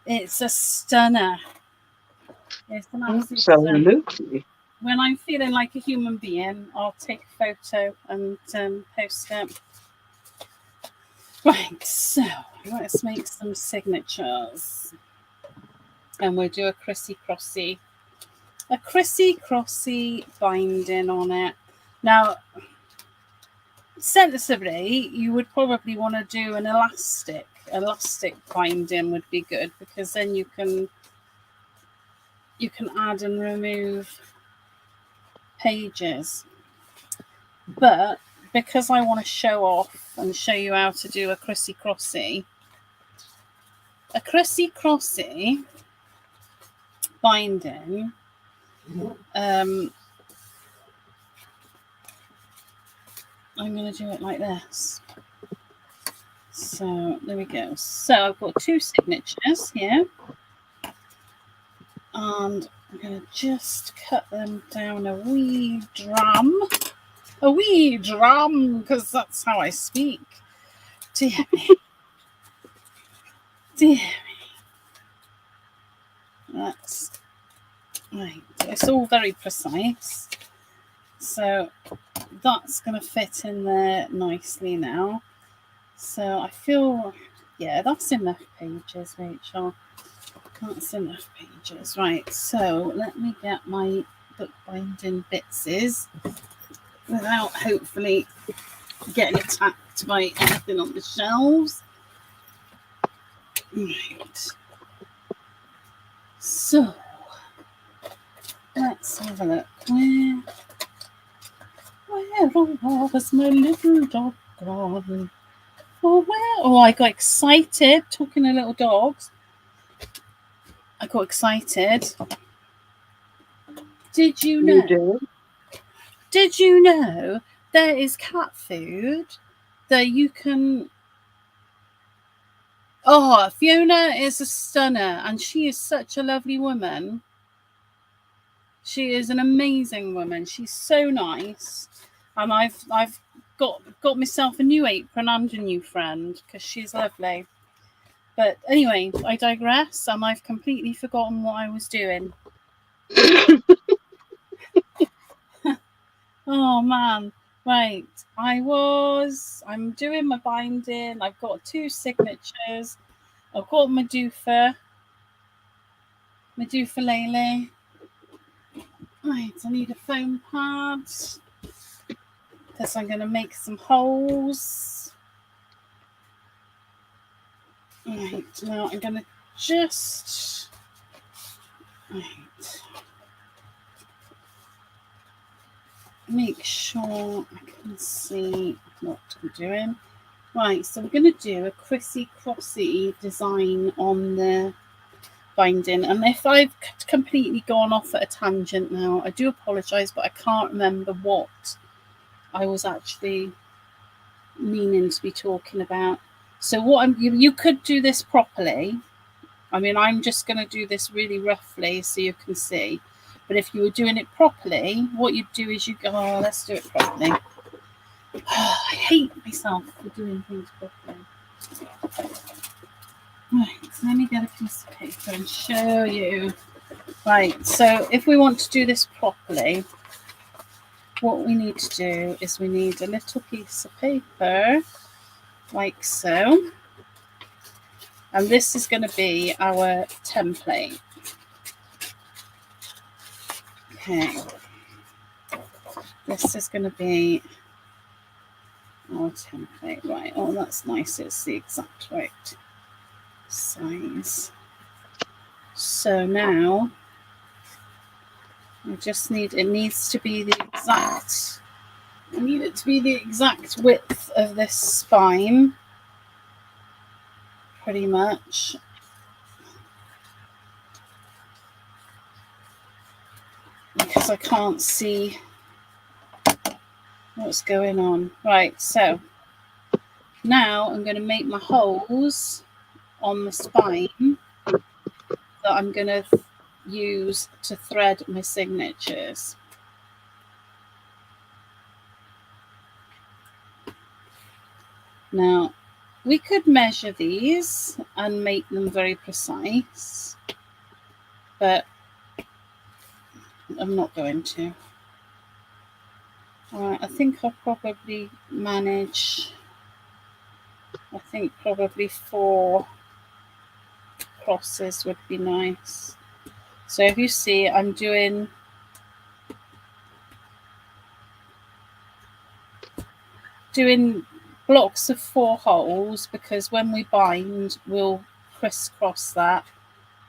It's a stunner. It's an absolute Absolutely. When I'm feeling like a human being, I'll take a photo and post it. Right, so let's make some signatures. And we'll do a crissy-crossy binding on it. Now, sensibly, you would probably want to do an elastic binding would be good, because then you can add and remove pages. But because I want to show off and show you how to do a crissy-crossy binding, I'm going to do it like this. So there we go. So I've got two signatures here, and I'm going to just cut them down a wee drum, because that's how I speak. Dear me. That's right. It's all very precise. So that's going to fit in there nicely now. So I feel, yeah, that's enough pages, Rachel. That's enough pages. Right, so let me get my bookbinding bitses without hopefully getting attacked by anything on the shelves. Right. So let's have a look. Where was my little dog gone? Oh, I got excited. Talking of little dogs, I got excited. Did you know? Did you know there is cat food that you can? Oh, Fiona is a stunner, and she is such a lovely woman. She is an amazing woman. She's so nice, and I've got myself a new apron and a new friend because she's lovely. But anyway, I digress, and I've completely forgotten what I was doing. Oh man, right. I'm doing my binding. I've got two signatures. I've got Medufa Lele. Right, I need a foam pad because I'm going to make some holes. Right, now I'm going to just... Right. Make sure I can see what I'm doing. Right, so we're going to do a crissy-crossy design on the binding. And if I've completely gone off at a tangent now, I do apologise, but I can't remember what I was actually meaning to be talking about. So you could do this properly. I mean, I'm just going to do this really roughly so you can see. But if you were doing it properly, what you'd do is you go, oh, let's do it properly. Oh, I hate myself for doing things properly. Right. let me get a piece of paper and show you. Right, so if we want to do this properly, what we need to do is we need a little piece of paper like so. And this is going to be our template. Okay. This is going to be our template. Right, oh, that's nice. It's the exact right size. So now I just need, it needs to be the exact, I need it to be the exact width of this spine, pretty much. Because I can't see what's going on. Right, so now I'm going to make my holes on the spine that I'm going to use to thread my signatures. Now, we could measure these and make them very precise, but I'm not going to. All right, I think I'll probably manage, I think probably 4 crosses would be nice. So if you see, I'm doing blocks of 4 holes, because when we bind, we'll crisscross that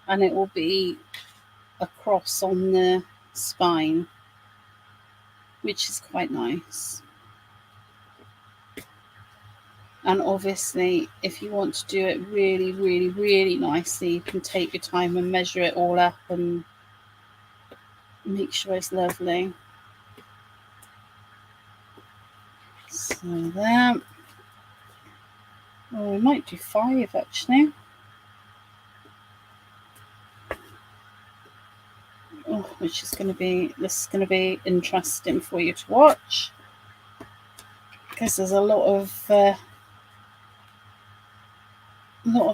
and it will be a cross on the spine, which is quite nice. And obviously, if you want to do it really, really, really nicely, you can take your time and measure it all up and make sure it's lovely. So there. Oh, we might do 5 actually. Oh, which is going to be, this is going to be interesting for you to watch, because there's a lot of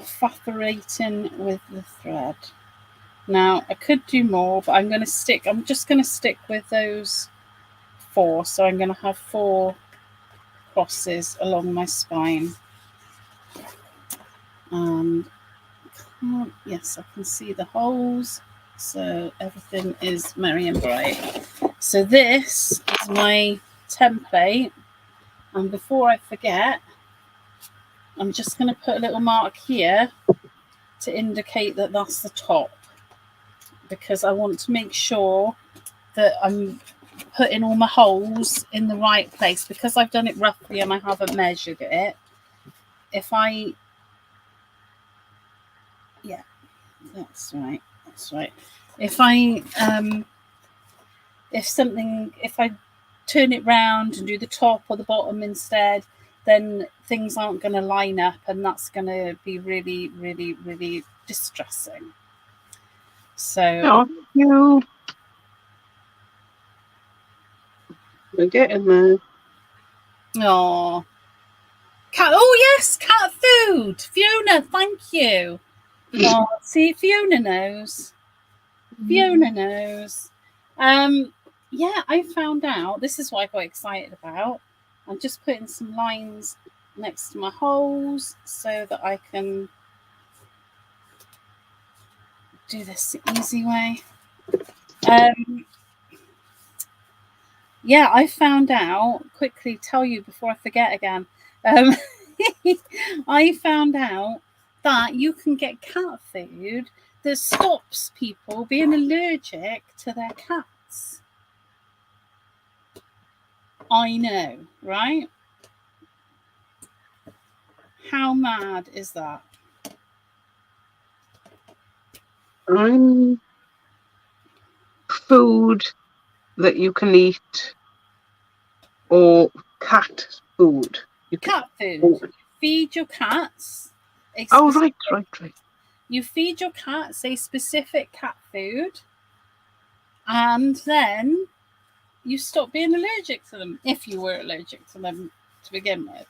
fafferating with the thread. Now I could do more, but I'm just going to stick with those 4. So I'm going to have 4 crosses along my spine. And yes, I can see the holes. So everything is merry and bright. So this is my template. And before I forget, I'm just going to put a little mark here to indicate that that's the top, because I want to make sure that I'm putting all my holes in the right place, because I've done it roughly and I haven't measured it. If I, yeah, that's right. If I turn it round and do the top or the bottom instead, then things aren't going to line up, and that's going to be really, really, really distressing. So you. We're getting there. oh, cat! Oh yes, cat food. Fiona, thank you. Oh, see, Fiona knows. Fiona knows. Yeah, I found out. This is what I got excited about. I'm just putting some lines next to my holes so that I can do this the easy way. Yeah, I found out, quickly tell you before I forget again. I found out that you can get cat food that stops people being allergic to their cats. I know, right? How mad is that? Food that you can eat, or cat food. Cat food. You feed your cats. Oh, right. You feed your cats a specific cat food, and then you stop being allergic to them, if you were allergic to them to begin with.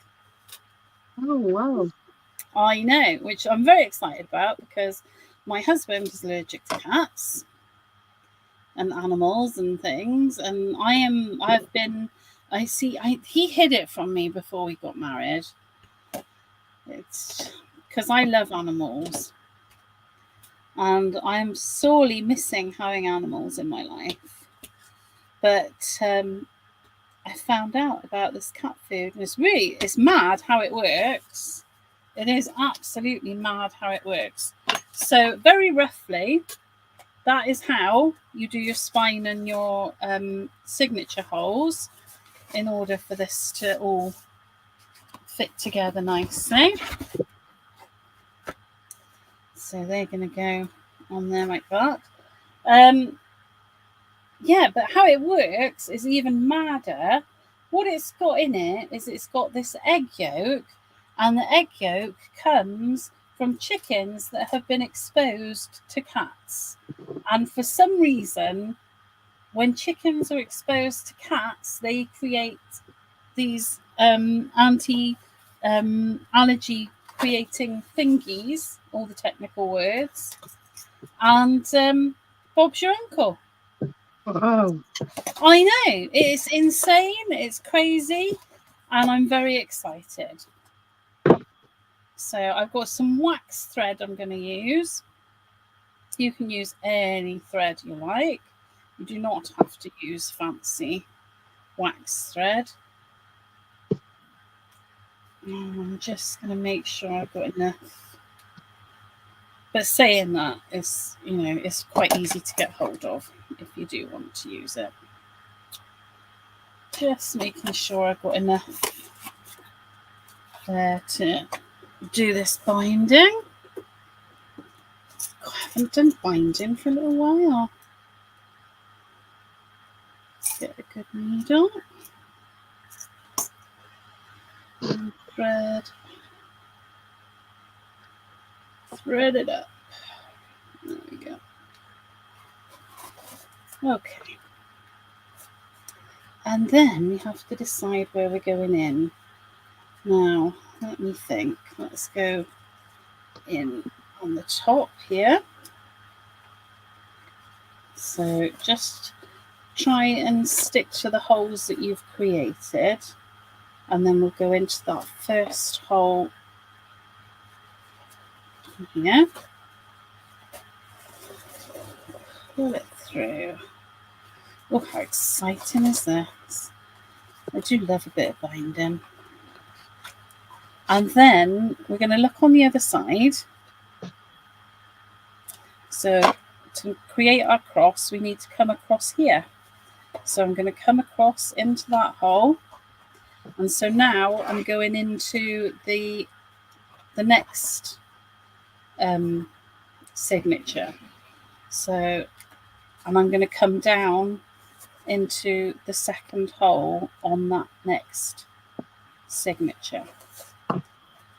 Oh, wow. I know, which I'm very excited about because my husband is allergic to cats and animals and things, and he hid it from me before we got married. It's because I love animals, and I'm sorely missing having animals in my life. But I found out about this cat food, and it's mad how it works. It is absolutely mad how it works. So very roughly, that is how you do your spine and your signature holes in order for this to all fit together nicely. So they're going to go on there like that. Yeah, but how it works is even madder. What it's got in it is it's got this egg yolk, and the egg yolk comes from chickens that have been exposed to cats. And for some reason, when chickens are exposed to cats, they create these anti allergy creating thingies, all the technical words, and Bob's your uncle. Wow. I know, it's insane, it's crazy, and I'm very excited. So I've got some wax thread I'm going to use. You can use any thread you like. You do not have to use fancy wax thread. I'm just going to make sure I've got enough. But saying that is, it's quite easy to get hold of if you do want to use it. Just making sure I've got enough there to do this binding. God, I haven't done binding for a little while. Let's get a good needle and thread it up. There we go. Okay. And then we have to decide where we're going in. Now, let me think. Let's go in on the top here. So just try and stick to the holes that you've created, and then we'll go into that first hole here. Pull it through. Oh, how exciting is this? I do love a bit of binding. And then we're going to look on the other side. So to create our cross, we need to come across here. So I'm going to come across into that hole. And so now I'm going into the next signature. So, and I'm going to come down into the second hole on that next signature.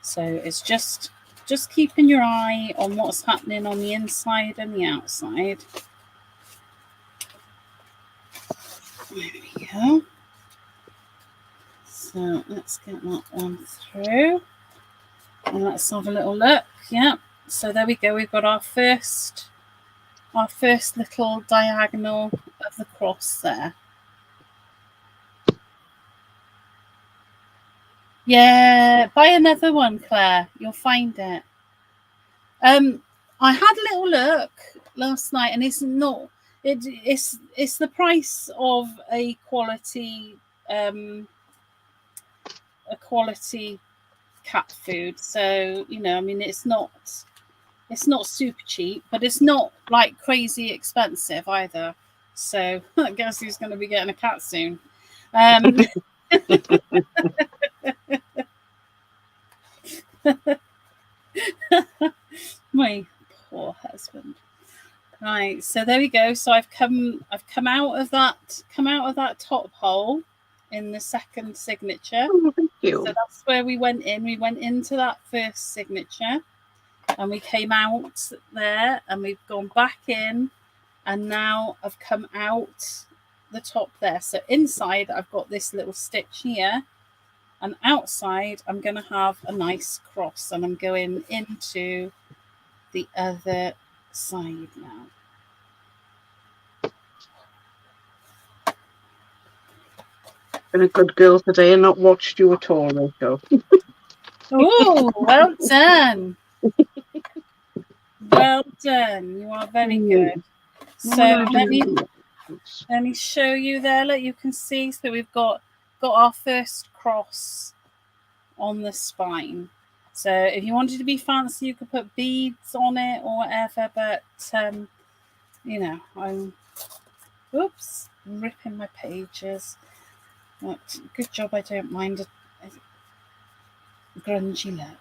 So it's just keeping your eye on what's happening on the inside and the outside. There we go. So let's get that one through. And let's have a little look. Yeah. So there we go. We've got our first little diagonal of the cross there. Yeah, buy another one, Claire. You'll find it. I had a little look last night, and it's not. It's the price of a quality cat food. So I mean, it's not super cheap, but it's not like crazy expensive either. So I guess he's going to be getting a cat soon. My poor husband. Right, so there we go. So I've come out of that top hole in the second signature. Oh, thank you. So that's where we went in. We went into that first signature, and we came out there, and we've gone back in, and now I've come out the top there. So inside I've got this little stitch here, And outside, I'm going to have a nice cross, and I'm going into the other side now. Been a good girl today and not watched you at all, Rachel. Oh, well done. Well done. You are very good. So let me show you there. Look, you can see. So we've got our first cross on the spine. So if you wanted to be fancy, you could put beads on it or whatever. But you know, I'm ripping my pages. But good job. I don't mind a grungy look.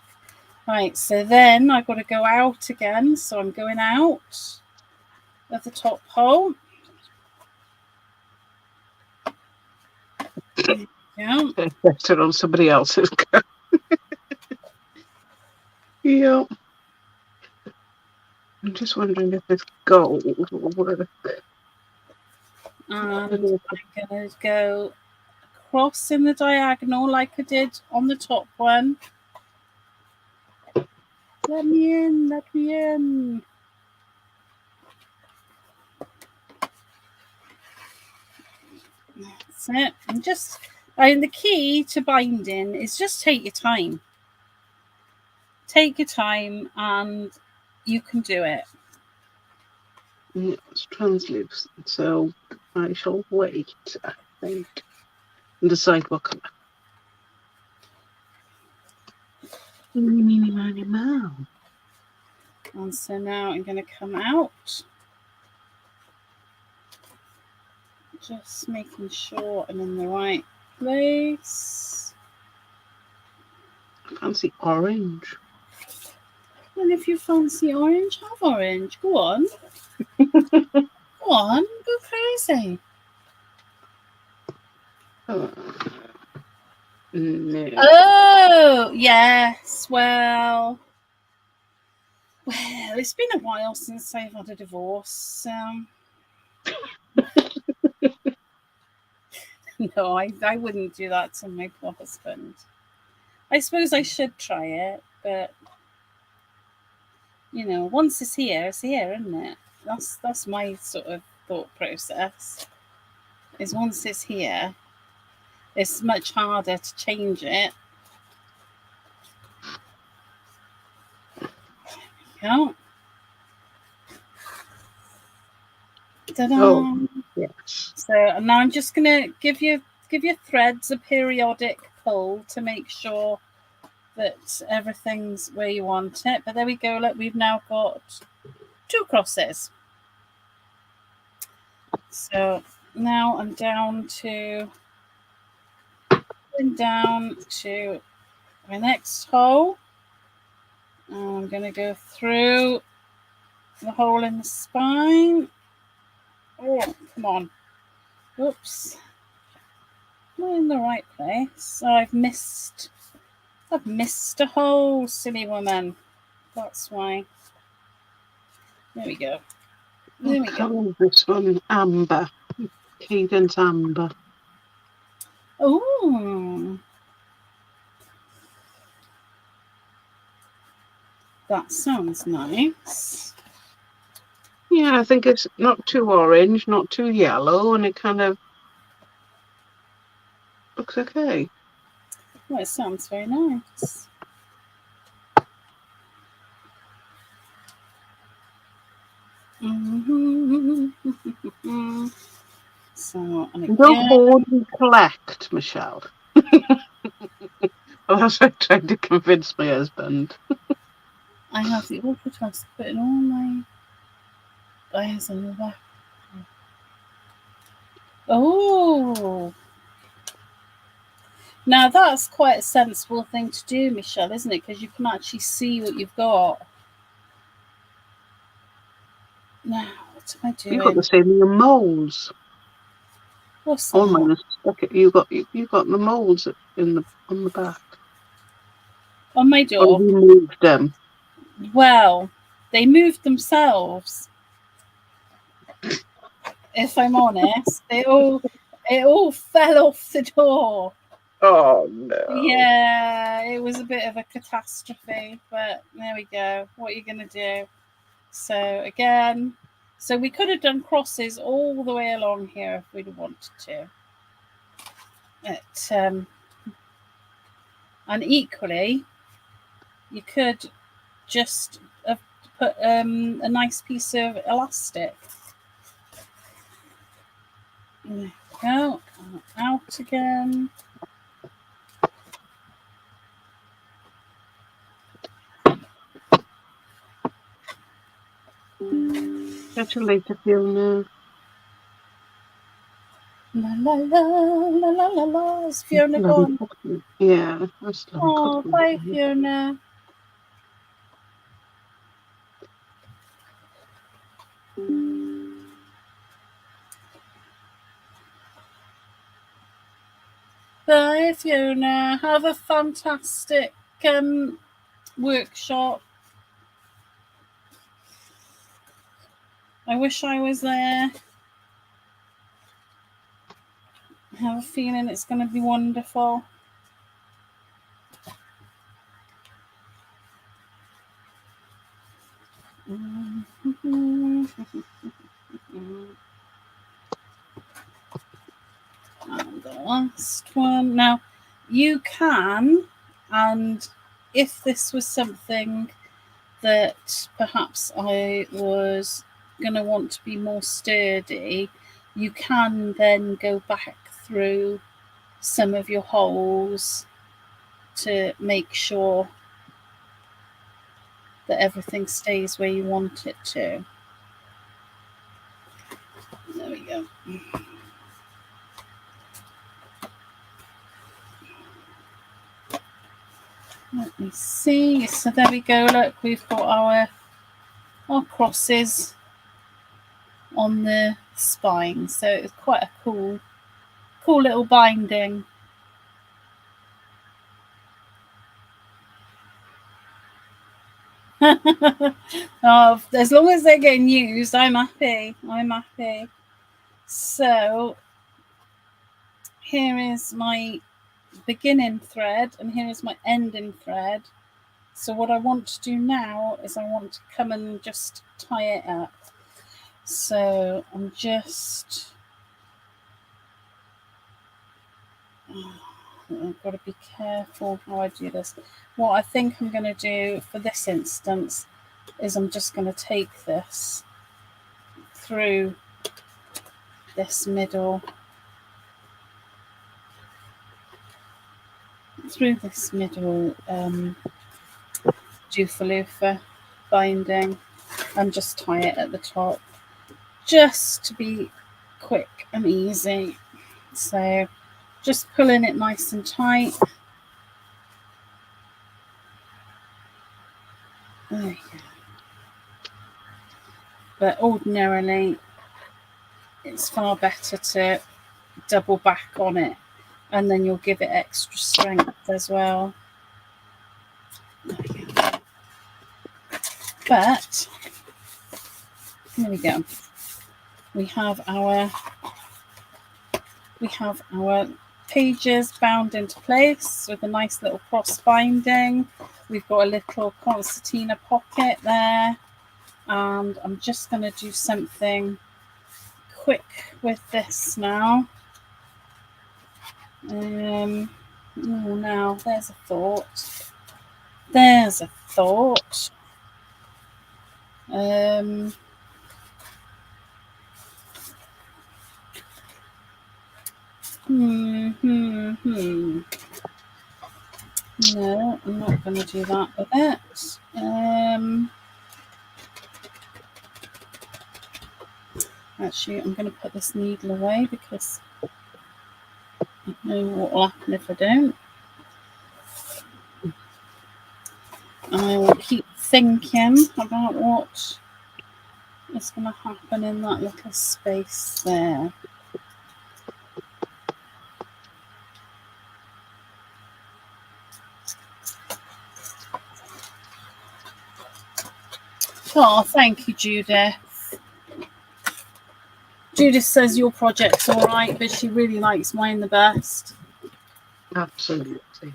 Right, so then I've got to go out again. So I'm going out of the top hole. Yeah. Better on somebody else's go. Yeah. I'm just wondering if this gold will work. And I'm going to go across in the diagonal like I did on the top one. Let me in, let me in. That's it. And the key to binding is just take your time. Take your time and you can do it. It's translucent, so I shall wait, I think, and decide what colour. And so now I'm going to come out. Just making sure I'm in the right place. Fancy orange. And if you fancy orange, have orange. Go on. Go on. Go crazy. No. Oh, yes. Well, it's been a while since I've had a divorce. No, I wouldn't do that to my poor husband. I suppose I should try it, but you know, once it's here, isn't it? That's my sort of thought process. Is once it's here, it's much harder to change it. Yeah. Ta-da! Oh, yes. So now I'm just gonna give your threads a periodic pull to make sure that everything's where you want it. But there we go. Look, we've now got 2 crosses. So now I'm down to my next hole. I'm going to go through the hole in the spine. Oh, come on. Oops. Not in the right place. Oh, I've missed a hole, silly woman. That's why. There we go. There we go. This one, amber. Cadence amber. Oh. That sounds nice. Yeah, I think it's not too orange, not too yellow, and it kind of looks okay. Well, it sounds very nice. So, and again, don't hoard and collect, Michelle. Well, that's what I tried to convince my husband. I have the awful task of putting all my eyes on the back. Oh, now that's quite a sensible thing to do, Michelle, isn't it? Because you can actually see what you've got. Now, what am I doing? You've got the same in your moles. What's all that? mine is stuck. You got the moles on the back. On my door. Or you moved them. Well, they moved themselves. If I'm honest, it all fell off the door. Oh no. Yeah, it was a bit of a catastrophe, but there we go. What are you going to do? So again, so we could have done crosses all the way along here if we'd wanted to. And equally, you could just have put a nice piece of elastic. There we go. Out again. Catch you later, Fiona. La la la la la la la. Is Fiona gone? Yeah, that's Oh, bye, Fiona. Bye, Fiona. Have a fantastic workshop. I wish I was there. I have a feeling it's going to be wonderful. And the last one. Now, you can, and if this was something that perhaps I was going to want to be more sturdy, you can then go back through some of your holes to make sure that everything stays where you want it to. There we go. Let me see. So there we go. Look, we've got our crosses on the spine. So it's quite a cool little binding. Oh, as long as they're getting used, I'm happy. So here is my beginning thread and here is my ending thread. So what I want to do now is I want to come and just tie it up. So I'm just I've got to be careful how I do this. What I think I'm going to do for this instance is I'm just going to take this through this middle Doofa binding and just tie it at the top just to be quick and easy. So just pulling it nice and tight. There you go. But ordinarily it's far better to double back on it and then you'll give it extra strength as well. But here we go. We have our pages bound into place with a nice little cross binding. We've got a little concertina pocket there, and I'm just going to do something quick with this now. Now there's a thought. No, I'm not going to do that with it. Actually, I'm going to put this needle away because I know what will happen if I don't. I will keep thinking about what is going to happen in that little space there. Oh, thank you, Judith. Judith says your project's all right, but she really likes mine the best. Absolutely.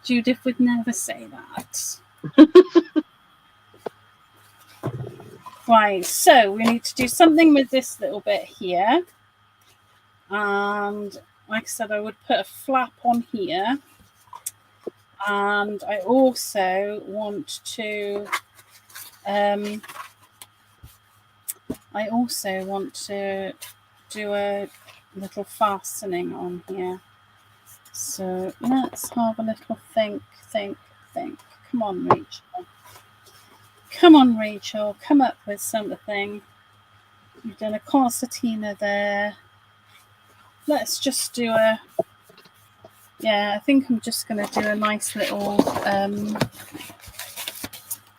Judith would never say that. Right, so we need to do something with this little bit here. And like I said, I would put a flap on here. And I also want to do a little fastening on here. So let's have a little think. Come on, Rachel. Come up with something. You've done a concertina there. Let's just do I think I'm just going to do a nice little,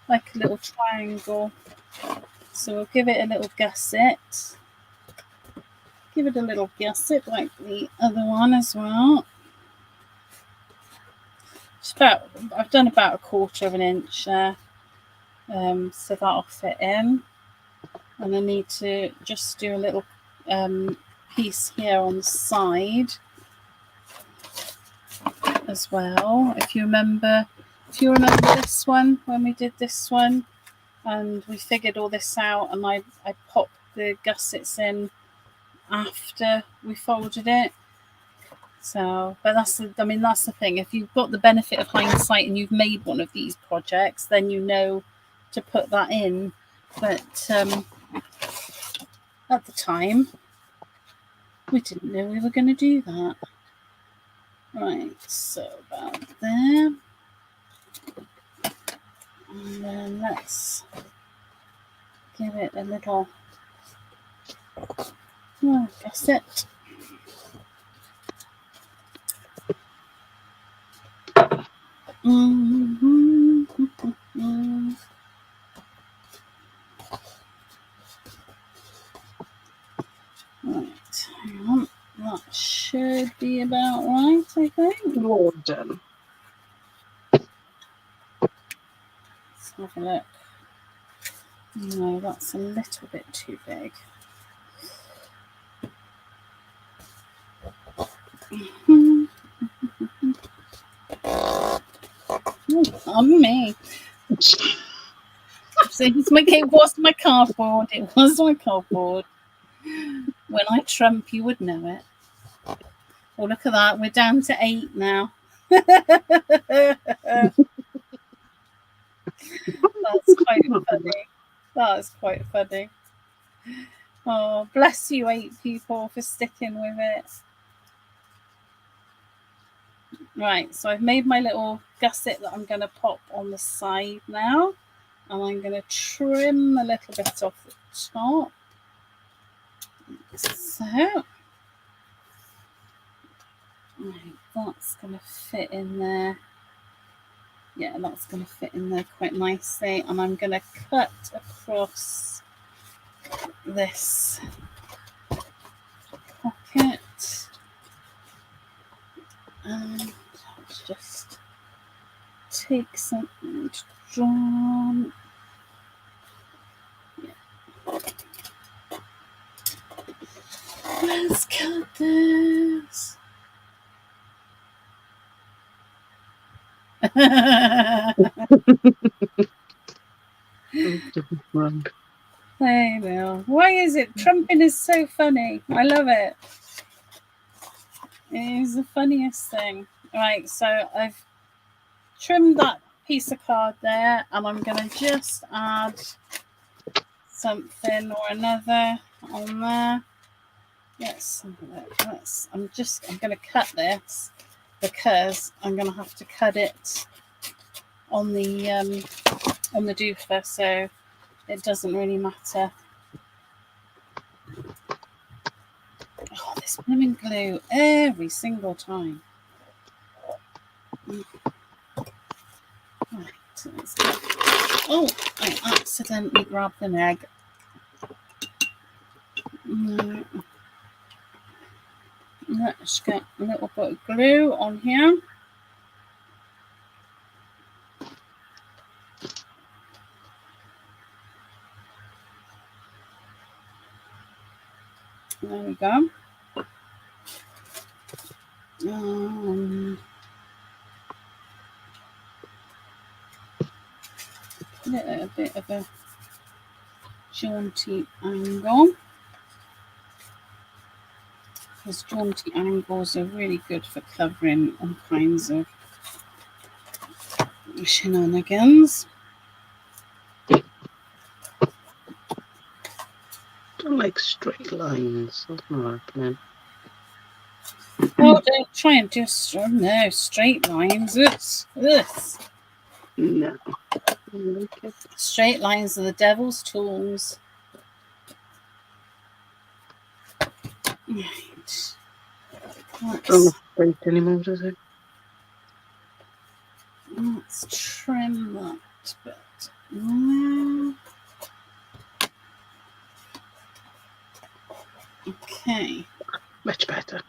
like a little triangle. So we'll give it a little gusset. Give it a little gusset like the other one as well. I've done about 1/4 of an inch there. So that'll fit in. And I need to just do a little piece here on the side as well. If you remember this one, when we did this one and we figured all this out, and I popped the gussets in after we folded it. So, but that's the thing. If you've got the benefit of hindsight and you've made one of these projects, then you know to put that in. But at the time, we didn't know we were going to do that. Right, so about there. And then let's give it a little gusset. Right, hang on. That should be about right, I think. Well done. Let's have a look. No, that's a little bit too big. Me. So it was my cardboard. It was my cardboard. When I trump, you would know it. Oh, look at that. We're down to 8 now. That's quite funny. That is quite funny. Oh, bless you, 8 people, for sticking with it. Right, so I've made my little gusset that I'm going to pop on the side now. And I'm going to trim a little bit off the top. So, right, that's going to fit in there. Yeah, that's going to fit in there quite nicely. And I'm going to cut across this pocket. And let's just take something to draw on. Yeah. Let's cut this. I know. Why is it? Trumping is so funny. I love it. It is the funniest thing. Right, so I've trimmed that piece of card there, and I'm going to just add something or another on there. Yes, I'm going to cut this because I'm going to have to cut it on the doofer, so it doesn't really matter. Oh, this blooming glue every single time. Right, so oh, I accidentally grabbed an egg. Let's get a little bit of glue on here. There we go. Put it at a bit of a jaunty angle, because jaunty angles are really good for covering all kinds of shenanigans. Don't like straight lines. That's not happening. Oh, don't try and do straight lines. No. Okay. Straight lines are the devil's tools. Right. Don't straight anymore, does it? Let's trim that bit. Okay. Much better.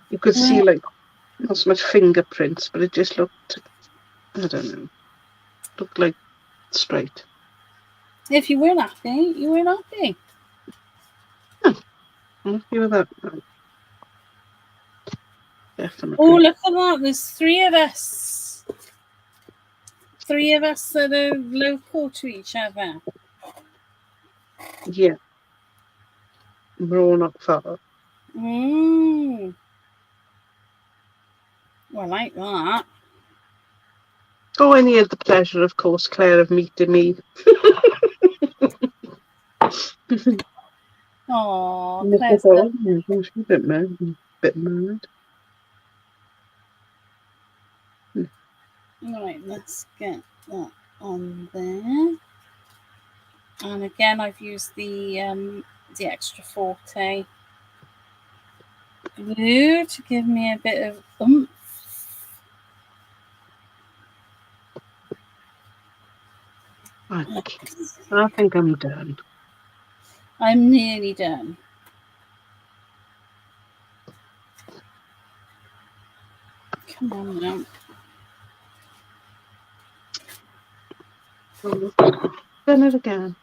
You could see like not so much fingerprints, but it just looked, I don't know, looked like straight. If you weren't happy, you weren't happy. I'm happy with that. Definitely. Oh, look at that. There's 3 of us. 3 of us that are local to each other. Yeah. We're all not far. Well, I like that. Oh, and he had the pleasure, of course, Claire, of meeting me. Oh, Claire's Claire's she's a bit mad. Right, let's get that on there. And again, I've used the extra forte glue to give me a bit of oomph. Okay. I think I'm done. I'm nearly done. Come on now. Done it again.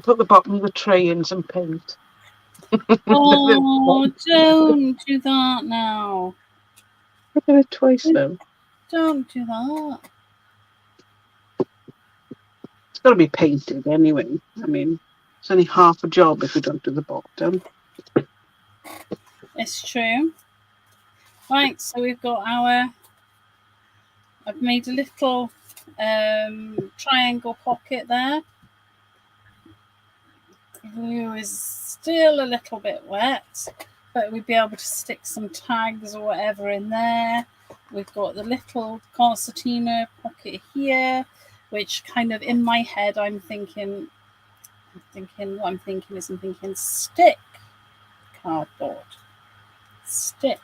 Put the bottom of the tray in some paint. Oh, don't do that now. I did it twice though. Don't do that. It's got to be painted anyway. I mean, it's only half a job if we don't do the bottom. It's true. Right, so we've got I've made a little triangle pocket there. Glue is still a little bit wet, but we'd be able to stick some tags or whatever in there. We've got the little concertina pocket here, which kind of in my head I'm thinking stick cardboard. Stick.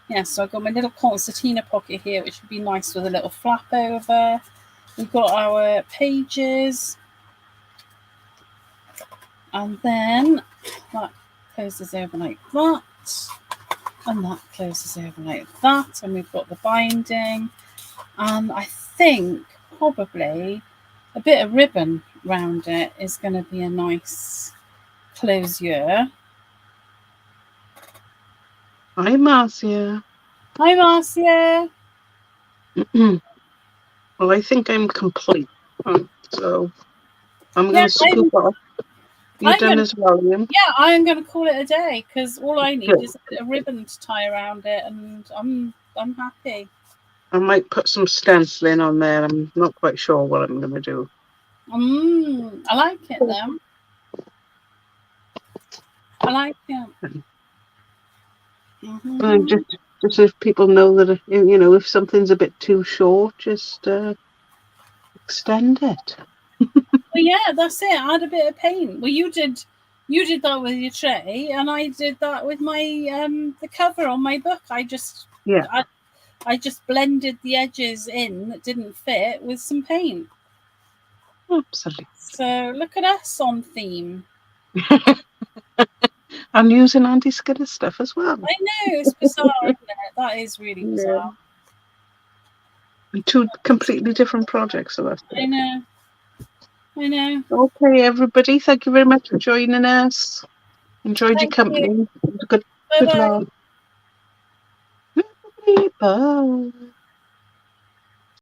Yeah, so I've got my little concertina pocket here, which would be nice with a little flap over. We've got our pages. And then that closes over like that. And that closes over like that. And we've got the binding. And I think probably a bit of ribbon around it is going to be a nice closure. Hi, Marcia. Hi, Marcia. Well, I think I'm complete. So I'm going to scoop off. You done as well, Liam? Yeah, I'm going to call it a day because all I need is a bit of ribbon to tie around it, and I'm happy. I might put some stenciling on there. I'm not quite sure what I'm going to do. I like it then. I like it. Just if people know that, you know, if something's a bit too short, just extend it. Well, yeah, that's it. Add a bit of paint. Well, you did that with your tray, and I did that with my the cover on my book. I just blended the edges in that didn't fit with some paint. Absolutely. So look at us on theme. I'm using anti-skitter stuff as well. I know, it's bizarre, isn't it? That is really bizarre. Two completely different projects, so that's it. I know. Okay, everybody, thank you very much for joining us. Enjoyed your Thank company. you. Good Bye bye. laugh. Bye.